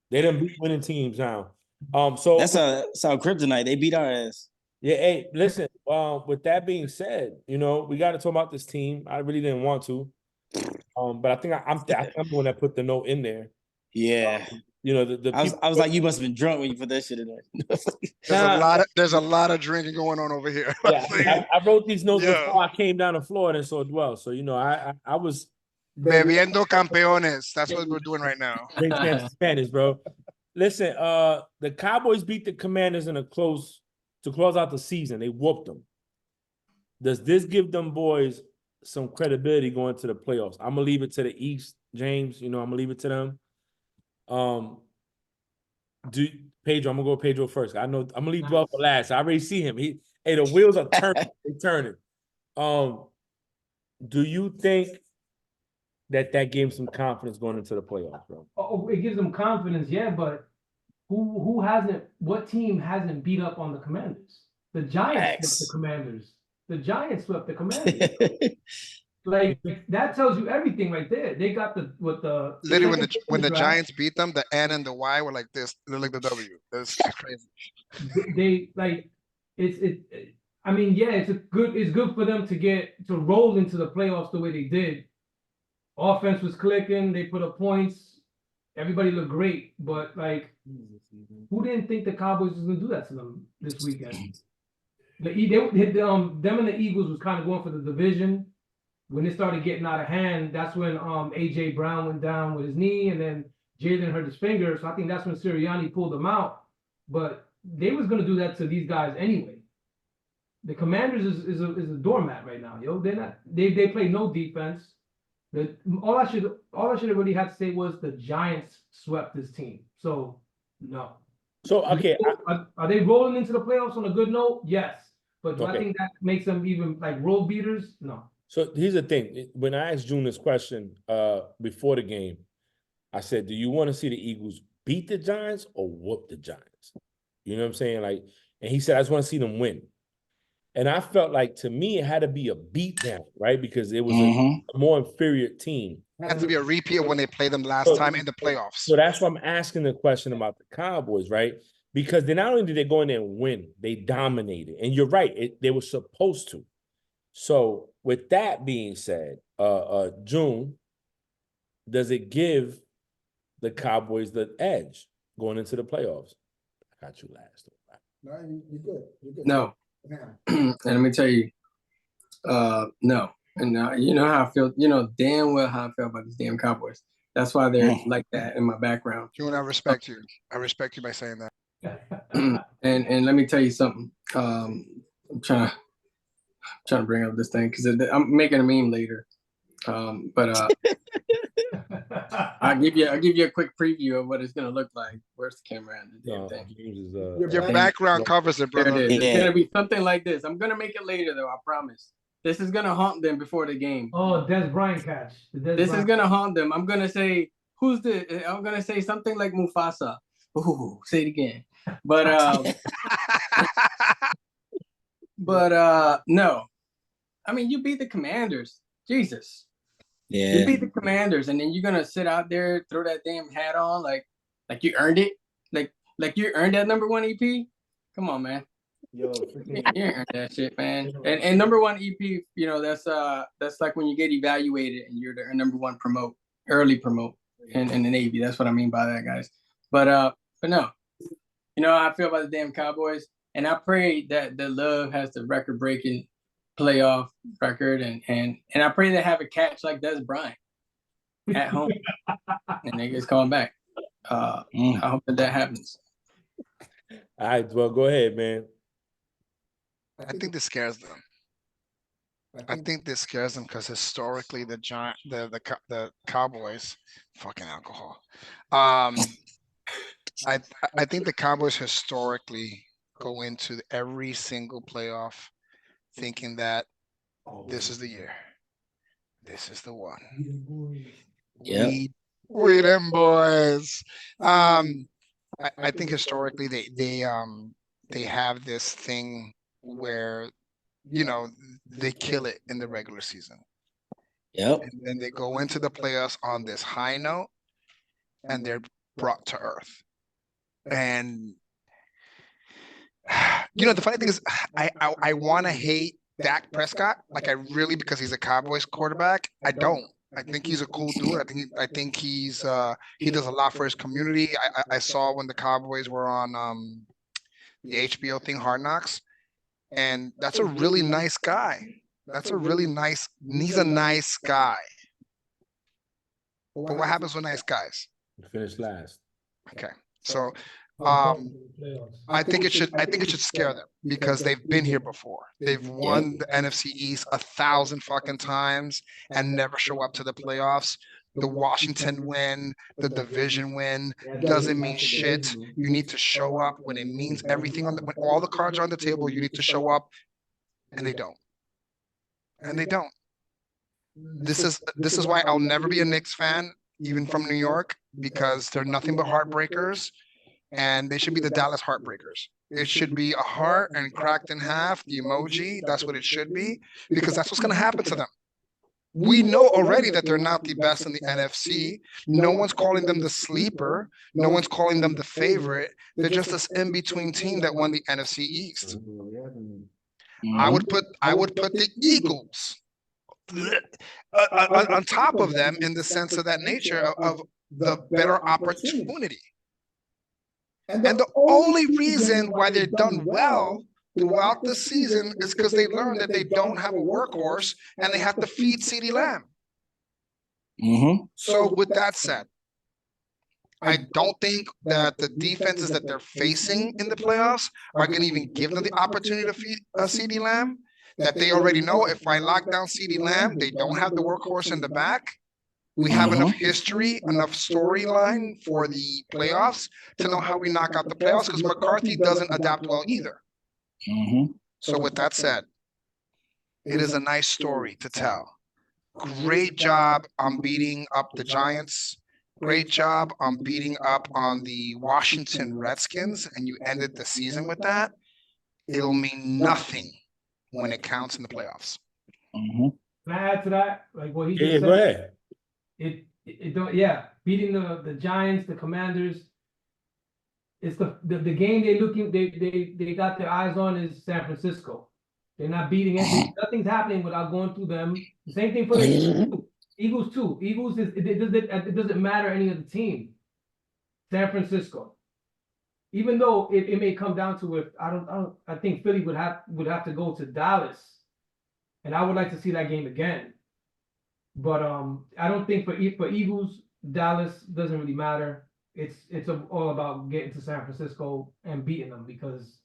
They done beat winning teams now. So
that's our kryptonite. They beat our ass.
Yeah, hey, listen, with that being said, we got to talk about this team. I really didn't want to. But I think I'm the one that put the note in there.
Yeah. I was like, you must have been drunk when you put that shit in there.
There's a lot of drinking going on over here.
Yeah, I wrote these notes before I came down to Florida and saw it well. So I was
bebiendo campeones. That's what we're doing right now.
Spanish, bro. Listen, the Cowboys beat the Commanders to close out the season. They whooped them. Does this give them boys some credibility going to the playoffs? I'm gonna leave it to the East, James. I'm gonna leave it to them. Pedro, I'm gonna go Pedro first. I know I'm gonna leave Dwell for last. I already see him. The wheels are turning. They're turning. Do you think that gave him some confidence going into the playoffs, bro?
Oh, it gives them confidence, yeah, but what team hasn't beat up on the Commanders? The Giants swept the Commanders. The Giants swept the Commanders. Like that tells you everything right there. They got
literally when the Giants beat them, the N and the Y were like this. They're like the W. That's crazy.
They like I mean, yeah, it's good for them to roll into the playoffs the way they did. Offense was clicking. They put up points. Everybody looked great, but like, who didn't think the Cowboys was gonna do that to them this weekend? Them and the Eagles was kind of going for the division. When it started getting out of hand, that's when A.J. Brown went down with his knee, and then Jalen hurt his finger. So I think that's when Sirianni pulled them out. But they was going to do that to these guys anyway. The Commanders is a doormat right now, yo. They play no defense. All I should have really had to say was the Giants swept this team. So no.
So okay,
Are they rolling into the playoffs on a good note? Yes. But do I
Okay.
think that makes them even like road beaters? No.
so here's the thing. When I asked June this question before the game, I said, "Do you want to see the Eagles beat the Giants or whoop the Giants?" You know what I'm saying? Like, and he said, "I just want to see them win." And I felt like, to me, it had to be a beatdown, right? Because it was a more inferior team.
It has to be a repeat of when they played them last time in the playoffs.
So that's why I'm asking the question about the Cowboys, right? Because they not only did they go in there and win, they dominated. And you're right, they were supposed to. So with that being said, June, does it give the Cowboys the edge going into the playoffs? I got you last.
No, you're good. You're good.
No.
Yeah.
And let me tell you, no. And you know how I feel, you know damn well how I feel about these damn Cowboys. That's why they're like that in my background.
June, I respect you. I respect you by saying that.
And let me tell you something. I'm trying to bring up this thing because I'm making a meme later. But I'll give you a quick preview of what it's gonna look like. Where's the camera at? The damn thing.
Your background covers it,
There
brother.
it is.
Yeah.
It's gonna be something like this. I'm gonna make it later though, I promise. This is gonna haunt them before the game.
Oh, Des Bryant catch.
This is gonna haunt them. I'm gonna say, I'm gonna say something like Mufasa. Ooh, say it again. But no. I mean, you beat the Commanders. Jesus.
Yeah.
You beat the Commanders, and then you're gonna sit out there, throw that damn hat on, like you earned it, like you earned that number 1 EP. Come on, man.
Yo,
You earned that shit, man. And number 1 EP, you know, that's like when you get evaluated and you're the number 1 early promote in the Navy. That's what I mean by that, guys. But no, you know how I feel about the damn Cowboys, and I pray that the Love has the record-breaking playoff record, and I pray they have a catch like Des Bryant at home, and niggas coming back. I hope that happens.
All right, well, go ahead, man.
I think this scares them. I think this scares them because historically the Cowboys, fucking alcohol. I think the Cowboys historically go into every single playoff thinking that this is the year. This is the one.
Yep.
We them boys. I think historically they have this thing where, you know, they kill it in the regular season.
Yep.
And then they go into the playoffs on this high note and they're brought to earth. And you know, the funny thing is I want to hate Dak Prescott, like I really, because he's a Cowboys quarterback. I don't. I think he's a cool dude. I think he's he does a lot for his community. I saw when the Cowboys were on the HBO thing, Hard Knocks, and that's a really nice guy. He's a nice guy. But what happens with nice guys?
Finish last.
Okay. So I think it should scare them because they've been here before. They've won the NFC East 1,000 fucking times and never show up to the playoffs. The Washington win, the division win doesn't mean shit. You need to show up when it means everything when all the cards are on the table, you need to show up, and they don't. And they don't. This is why I'll never be a Knicks fan, even from New York, because they're nothing but heartbreakers. And they should be the Dallas Heartbreakers. It should be a heart and cracked in half, the emoji. That's what it should be, because that's what's going to happen to them. We know already that they're not the best in the NFC. No one's calling them the sleeper. No one's calling them the favorite. They're just this in-between team that won the NFC East. I would put the Eagles on top of them in the sense of that nature of the better opportunity. And the only reason why they've done well throughout the season is because they learned that they don't have a workhorse and they have to feed CeeDee Lamb. So with that said, I don't think that the defenses that they're facing in the playoffs are going to even give them the opportunity to feed CeeDee Lamb. That they already know if I lock down CeeDee Lamb, they don't have the workhorse in the back. We have enough history, enough storyline for the playoffs to know how we knock out the playoffs because McCarthy doesn't adapt well either. So with that said, it is a nice story to tell. Great job on beating up the Giants. Great job on beating up on the Washington Redskins, and you ended the season with that. It'll mean nothing when it counts in the playoffs.
Can I add to that? Like what he
Yeah,
just
go
said?
ahead.
It don't, yeah, beating the Giants, the Commanders. It's the game they got their eyes on is San Francisco. They're not beating it. Nothing's happening without going through them. The same thing for the Eagles too. Eagles it doesn't matter any of the team. San Francisco. Even though it may come down to if I think Philly would have to go to Dallas, and I would like to see that game again. But I don't think for Eagles, Dallas doesn't really matter. It's all about getting to San Francisco and beating them because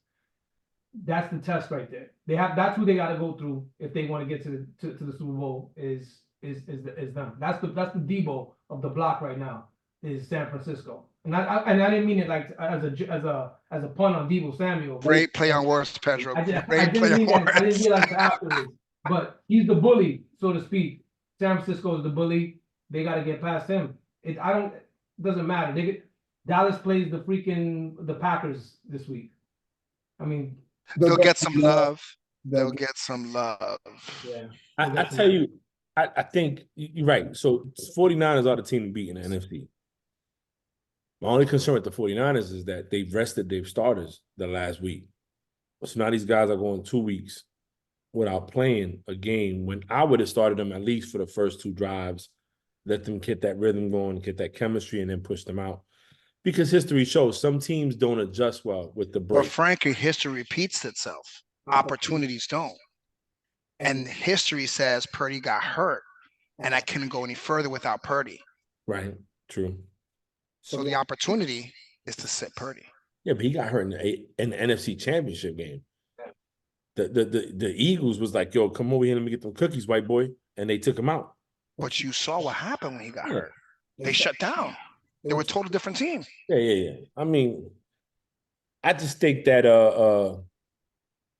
that's the test right there. That's who they got to go through if they want to get to the Super Bowl is them. That's the Debo of the block right now is San Francisco. And I didn't mean it like as a pun on Debo Samuel.
Great play on words, Pedro.
I
Great
didn't
play on
mean that. I didn't
words.
realize afterwards. But he's the bully, so to speak. San Francisco is the bully. They got to get past him. Doesn't matter. Dallas plays the Packers this week. I mean,
They'll get some love. They'll get some love.
yeah.
I tell you, I think you're right. So 49ers are the team to beat in the NFC. My only concern with the 49ers is that they've rested their starters the last week. So now these guys are going 2 weeks without playing a game when I would have started them at least for the first 2 drives, let them get that rhythm going, get that chemistry, and then push them out. Because history shows some teams don't adjust well with the break.
But frankly, history repeats itself. Opportunities don't. And history says Purdy got hurt, and I couldn't go any further without Purdy.
Right, true.
So the opportunity is to sit Purdy.
Yeah, but he got hurt in the NFC Championship game. The Eagles was like, yo, come over here, let me get them cookies, white boy. And they took him out.
But you saw what happened when he got hurt. They shut down. They were a total different team.
Yeah. I mean, I just think that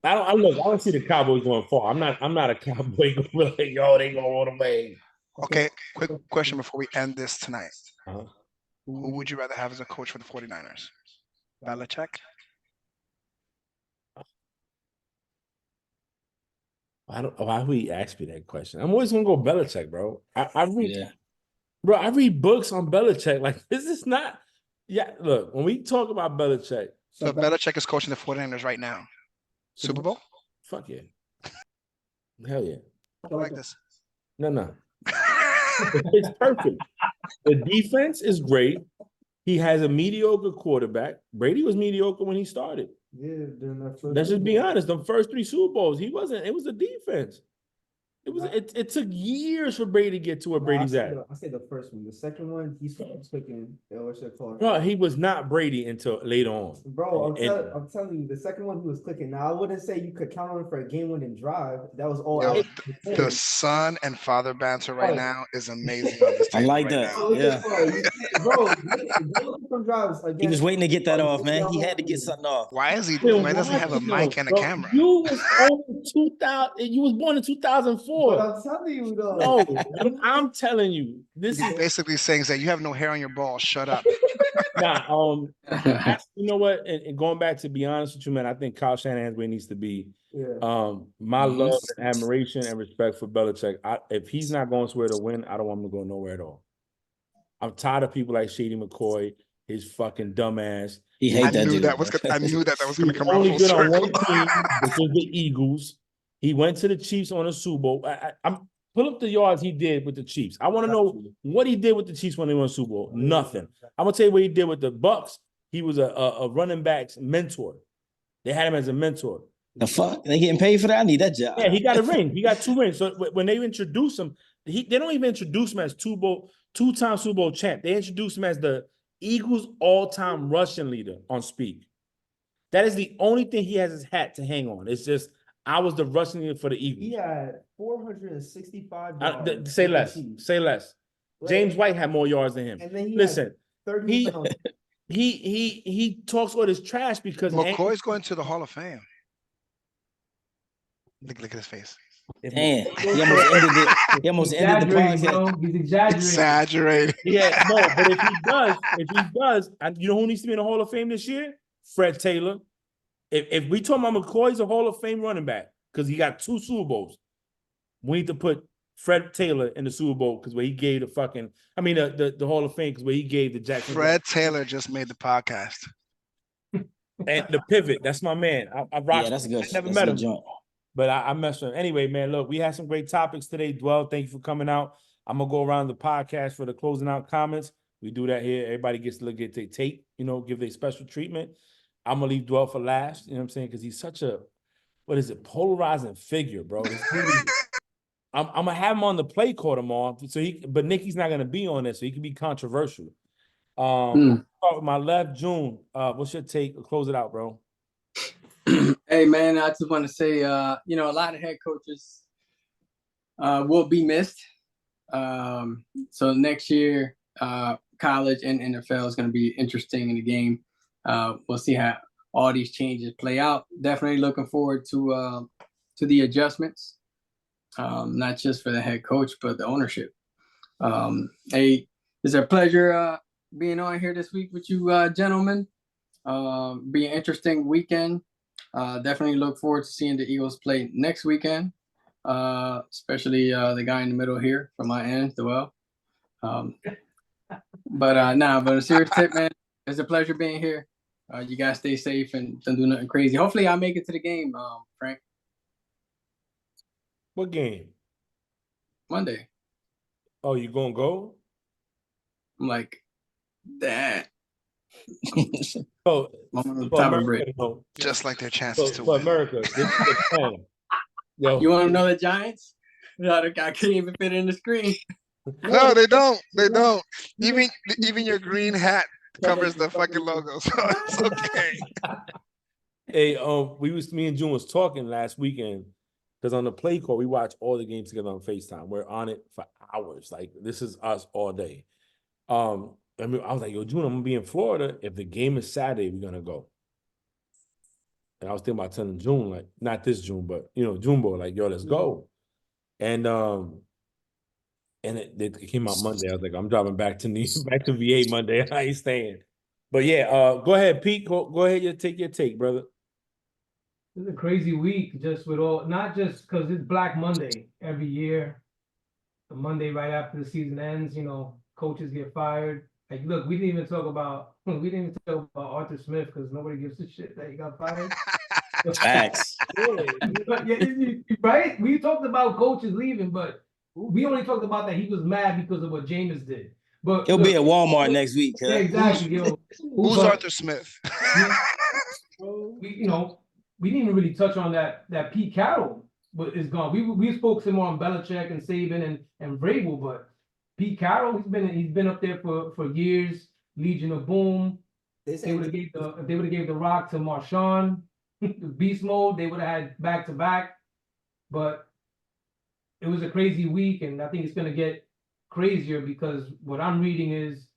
I don't see the Cowboys going far. I'm not a Cowboy going like, yo, they go all the way.
Okay, quick question before we end this tonight.
Uh-huh.
Who would you rather have as a coach for the 49ers? Belichick?
Why would he ask me that question? I'm always gonna go Belichick, bro. I read,
Yeah.
bro. I read books on Belichick. Like this is not. Yeah, look. When we talk about Belichick,
So Belichick is coaching the 49ers right now. Super Bowl?
fuck yeah, hell yeah.
I like this.
No. It's perfect. The defense is great. He has a mediocre quarterback. Brady was mediocre when he started.
Yeah,
Let's just be honest. The first 3 Super Bowls, he wasn't. It was the defense. It took years for Brady to get to where Brady's at.
I say the first one. The second one, he started cooking.
Bro, he was not Brady until later on.
Bro, I'm telling you, the second one he was clicking. Now I wouldn't say you could count on him for a game-winning drive. That was all.
Yo, the son and father banter right now is amazing. On this
I
table
like
right
that.
now.
Yeah.
Bro, some drives again.
He was waiting to get that off, man. He had to get something off.
Why doesn't he have a mic and a
Bro,
camera?
You was only 2000. You was born in 2004.
But I'm telling you though.
No, I'm telling you, this
He's
is
basically saying that you have no hair on your balls. Shut up.
nah. You know what? And going back to be honest with you, man, I think Kyle Shanahan's where he needs to be.
Yeah.
My love and admiration and respect for Belichick. If he's not going somewhere to win, I don't want him to go nowhere at all. I'm tired of people like Shady McCoy, his fucking dumbass.
He hate
I
that
knew
dude.
that was gonna come out
Only
full
good on
circle.
one team, which was the Eagles. He went to the Chiefs on a Super Bowl. I'm pull up the yards he did with the Chiefs. I want to know what he did with the Chiefs when they won Super Bowl. Nothing. I'm gonna tell you what he did with the Bucks. He was a running back's mentor. They had him as a mentor.
The fuck? They getting paid for that? I need that job.
Yeah, he got a ring. He got 2 rings. So when they introduce him, they don't even introduce him as two-time Super Bowl champ. They introduce him as the Eagles all-time rushing leader on speed. That is the only thing he has his hat to hang on. It's just I was the rushing leader for the Eagles.
He had 465 yards.
Say
with the
less.
Chiefs.
Say less. James White had more yards than him.
And then he
Listen,
had 30 pounds.
he talks all this trash because
McCoy's going to the Hall of Fame. Look at his face.
Damn, he almost ended the
Exaggerating,
podcast.
bro. He's exaggerating.
Exaggerating.
Yeah, no, but if he does, and you know who needs to be in the Hall of Fame this year? Fred Taylor. If we talk about McCoy's a Hall of Fame running back because he got 2 Super Bowls, we need to put Fred Taylor in the Super Bowl because where he gave the Hall of Fame because where he gave the Jackson.
Fred Taylor just made the podcast.
And the pivot, that's my man. I rock.
Yeah, that's a good.
I never
that's
met
a
him,
good joint.
but I messed with him. Anyway, man, look, we had some great topics today. Dwell, thank you for coming out. I'm gonna go around the podcast for the closing out comments. We do that here. Everybody gets to look at their tape, give their special treatment. I'm gonna leave Dwell for last, you know what I'm saying? Because he's such a polarizing figure, bro. I'm gonna have him on the play call tomorrow. But Nikki's not gonna be on this, so he can be controversial. Start with my left, June. What's your take? Close it out, bro.
Hey man, I just want to say, a lot of head coaches will be missed. So next year, college and NFL is going to be interesting in the game. We'll see how all these changes play out. Definitely looking forward to the adjustments, not just for the head coach, but the ownership. Hey, it's a pleasure being on here this week with you gentlemen. Be an interesting weekend. Definitely look forward to seeing the Eagles play next weekend, especially the guy in the middle here from my end, Joel. But a serious tip, man. It's a pleasure being here. You guys stay safe and don't do nothing crazy. Hopefully, I'll make it to the game, Frank.
What game?
Monday.
Oh, you gonna go?
I'm like, that.
Oh,
America,
Just like their chances to
for
win.
America, this is the plan. Yo,
you want to know the Giants? No, I can't even fit in the screen.
No, they don't. They don't. Even your green hat covers the fucking logo, so it's okay.
Hey, me and June was talking last weekend because on the play call we watch all the games together on FaceTime. We're on it for hours. Like this is us all day. I was like, yo, June, I'm gonna be in Florida. If the game is Saturday, we're gonna go. And I was thinking about telling June, like, not this June, but June boy, like, yo, let's go. And it came out Monday. I was like, I'm driving back to VA Monday. I ain't staying. But yeah, go ahead, Pete. Go ahead, take your take, brother.
It's a crazy week, just with all, not just because it's Black Monday every year. The Monday right after the season ends, coaches get fired. Like, look, we didn't even talk about Arthur Smith because nobody gives a shit that he got fired.
Facts.
Right? We talked about coaches leaving, but we only talked about that he was mad because of what Jameis did. But
he'll be at Walmart next week.
Yeah, exactly.
Who's Arthur Smith?
We didn't even really touch on that Pete Carroll is gone. We spoke some more on Belichick and Saban and Vrabel, but Pete Carroll, he's been up there for years. Legion of Boom. They would have gave the rock to Marshawn, beast mode. They would have had back to back, but it was a crazy week, and I think it's gonna get crazier because what I'm reading is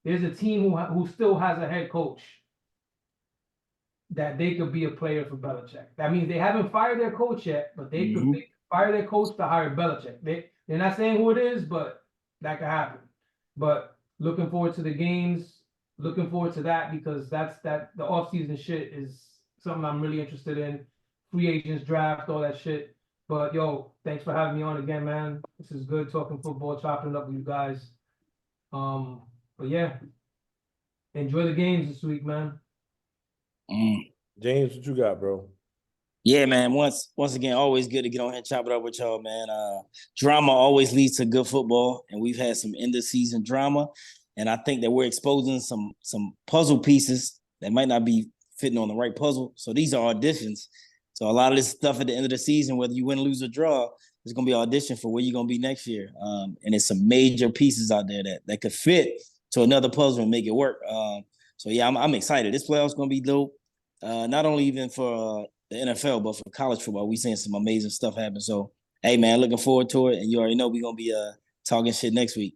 there's a team who still has a head coach that they could be a player for Belichick. That means they haven't fired their coach yet, but they could fire their coach to hire Belichick. They're not saying who it is, but that could happen. But looking forward to the games, looking forward to that because the offseason shit is something I'm really interested in. Free agents draft, all that shit. But yo, thanks for having me on again, man. This is good talking football, chopping it up with you guys. But yeah, enjoy the games this week, man.
James, what you got, bro?
Yeah, man. Once again, always good to get on here and chop it up with y'all, man. Drama always leads to good football, and we've had some end of season drama, and I think that we're exposing some puzzle pieces that might not be fitting on the right puzzle. So these are auditions. So a lot of this stuff at the end of the season, whether you win, lose, or draw, is going to be an audition for where you're going to be next year. And there's some major pieces out there that could fit to another puzzle and make it work. So yeah, I'm excited. This playoff's gonna be dope. Not only even for the NFL, but for college football. We seeing some amazing stuff happen. So hey man, looking forward to it. And you already know we're gonna be talking shit next week.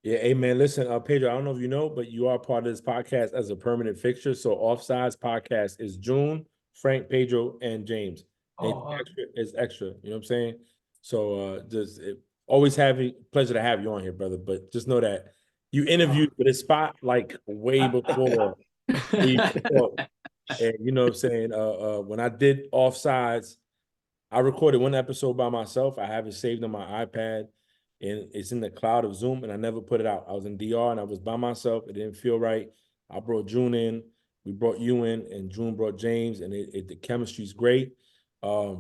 Yeah, hey man, listen, Pedro, I don't know if you know, but you are part of this podcast as a permanent fixture. So Offsides podcast is June, Frank, Pedro, and James. Extra is extra. You know what I'm saying? So always pleasure to have you on here, brother. But just know that you interviewed for this spot like way before we spoke. And you know what I'm saying? When I did Offsides, I recorded one episode by myself. I have it saved on my iPad, and it's in the cloud of Zoom, and I never put it out. I was in DR, and I was by myself. It didn't feel right. I brought June in. We brought you in, and June brought James, and the chemistry's great. I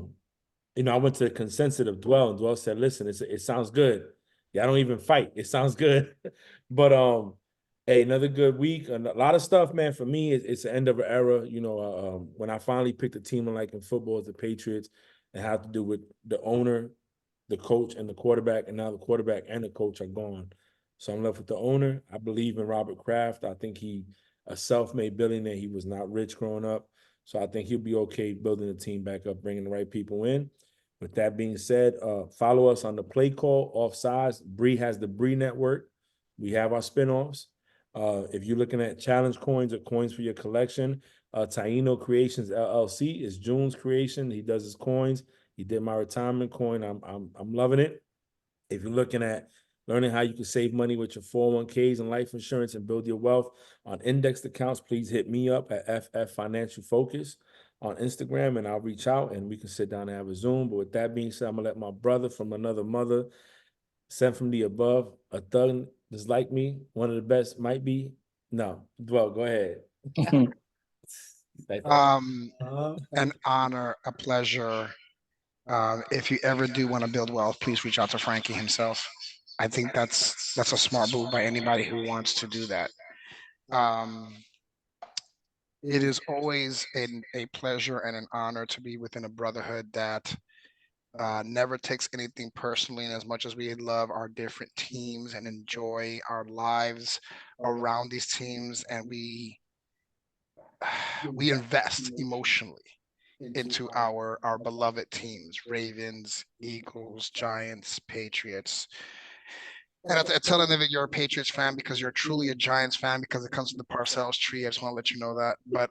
went to the consensus of Dwell, and Dwell said, listen, it sounds good. Yeah, I don't even fight. It sounds good. But hey, another good week. And a lot of stuff, man, for me, it's the end of an era. When I finally picked a team like in football, it's the Patriots. It had to do with the owner, the coach, and the quarterback. And now the quarterback and the coach are gone. So I'm left with the owner. I believe in Robert Kraft. I think a self-made billionaire. He was not rich growing up. So I think he'll be okay building the team back up, bringing the right people in. With that being said, follow us on the Play Call, Offsides. Bree has the Bree Network. We have our spinoffs. If you're looking at challenge coins or coins for your collection, Taino Creations LLC is June's creation. He does his coins. He did my retirement coin. I'm loving it. If you're looking at learning how you can save money with your 401ks and life insurance and build your wealth on indexed accounts, please hit me up at FF Financial Focus on Instagram, and I'll reach out and we can sit down and have a Zoom. But with that being said, I'm gonna let my brother from another mother, sent from the above, a thug just like me, one of the best might be. No, Dwell, go ahead.
An honor, a pleasure. If you ever do want to build wealth, please reach out to Frankie himself. I think that's a smart move by anybody who wants to do that. It is always a pleasure and an honor to be within a brotherhood that never takes anything personally, and as much as we love our different teams and enjoy our lives around these teams, and we invest emotionally into our beloved teams, Ravens, Eagles, Giants, Patriots. And I tell them that you're a Patriots fan because you're truly a Giants fan because it comes from the Parcells tree. I just want to let you know that. But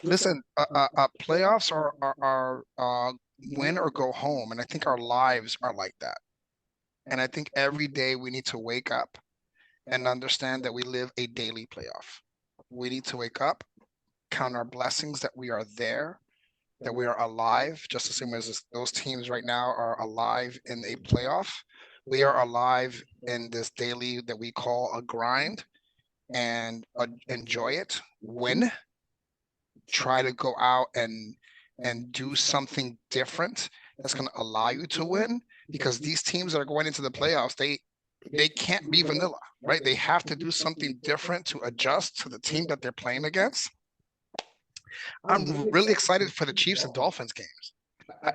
listen, playoffs are win or go home, and I think our lives are like that. And I think every day we need to wake up and understand that we live a daily playoff. We need to wake up, count our blessings that we are there, that we are alive, just the same as those teams right now are alive in a playoff. We are alive in this daily that we call a grind, and enjoy it, win, try to go out and do something different that's going to allow you to win, because these teams that are going into the playoffs, they can't be vanilla, right? They have to do something different to adjust to the team that they're playing against. I'm really excited for the Chiefs and Dolphins games.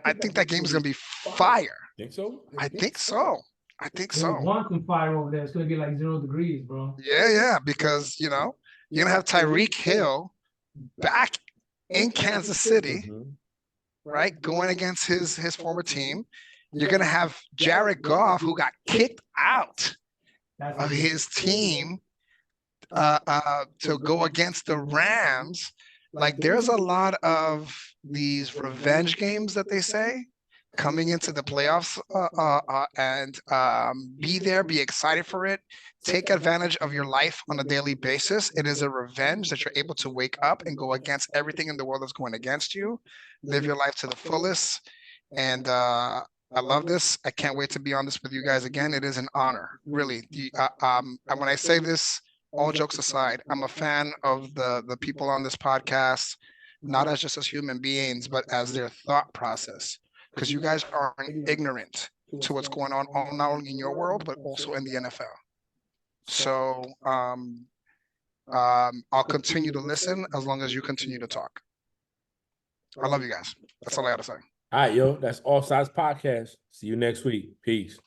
I think that game is going to be fire.
Think so?
I think so. I think so.
Quantum fire over there. It's going to be like 0 degrees, bro.
Yeah, because, you're going to have Tyreek Hill back in Kansas City, right, going against his former team. You're going to have Jared Goff, who got kicked out of his team to go against the Rams. Like, there's a lot of these revenge games that they say coming into the playoffs, and be there, be excited for it. Take advantage of your life on a daily basis. It is a revenge that you're able to wake up and go against everything in the world that's going against you. Live your life to the fullest. And I love this. I can't wait to be on this with you guys again. It is an honor, really. When I say this, all jokes aside, I'm a fan of the people on this podcast, not as just as human beings, but as their thought process. Because you guys aren't ignorant to what's going on not only in your world, but also in the NFL. So I'll continue to listen as long as you continue to talk. I love you guys. That's all I got to say.
All right, yo, that's Offsides Podcast. See you next week. Peace.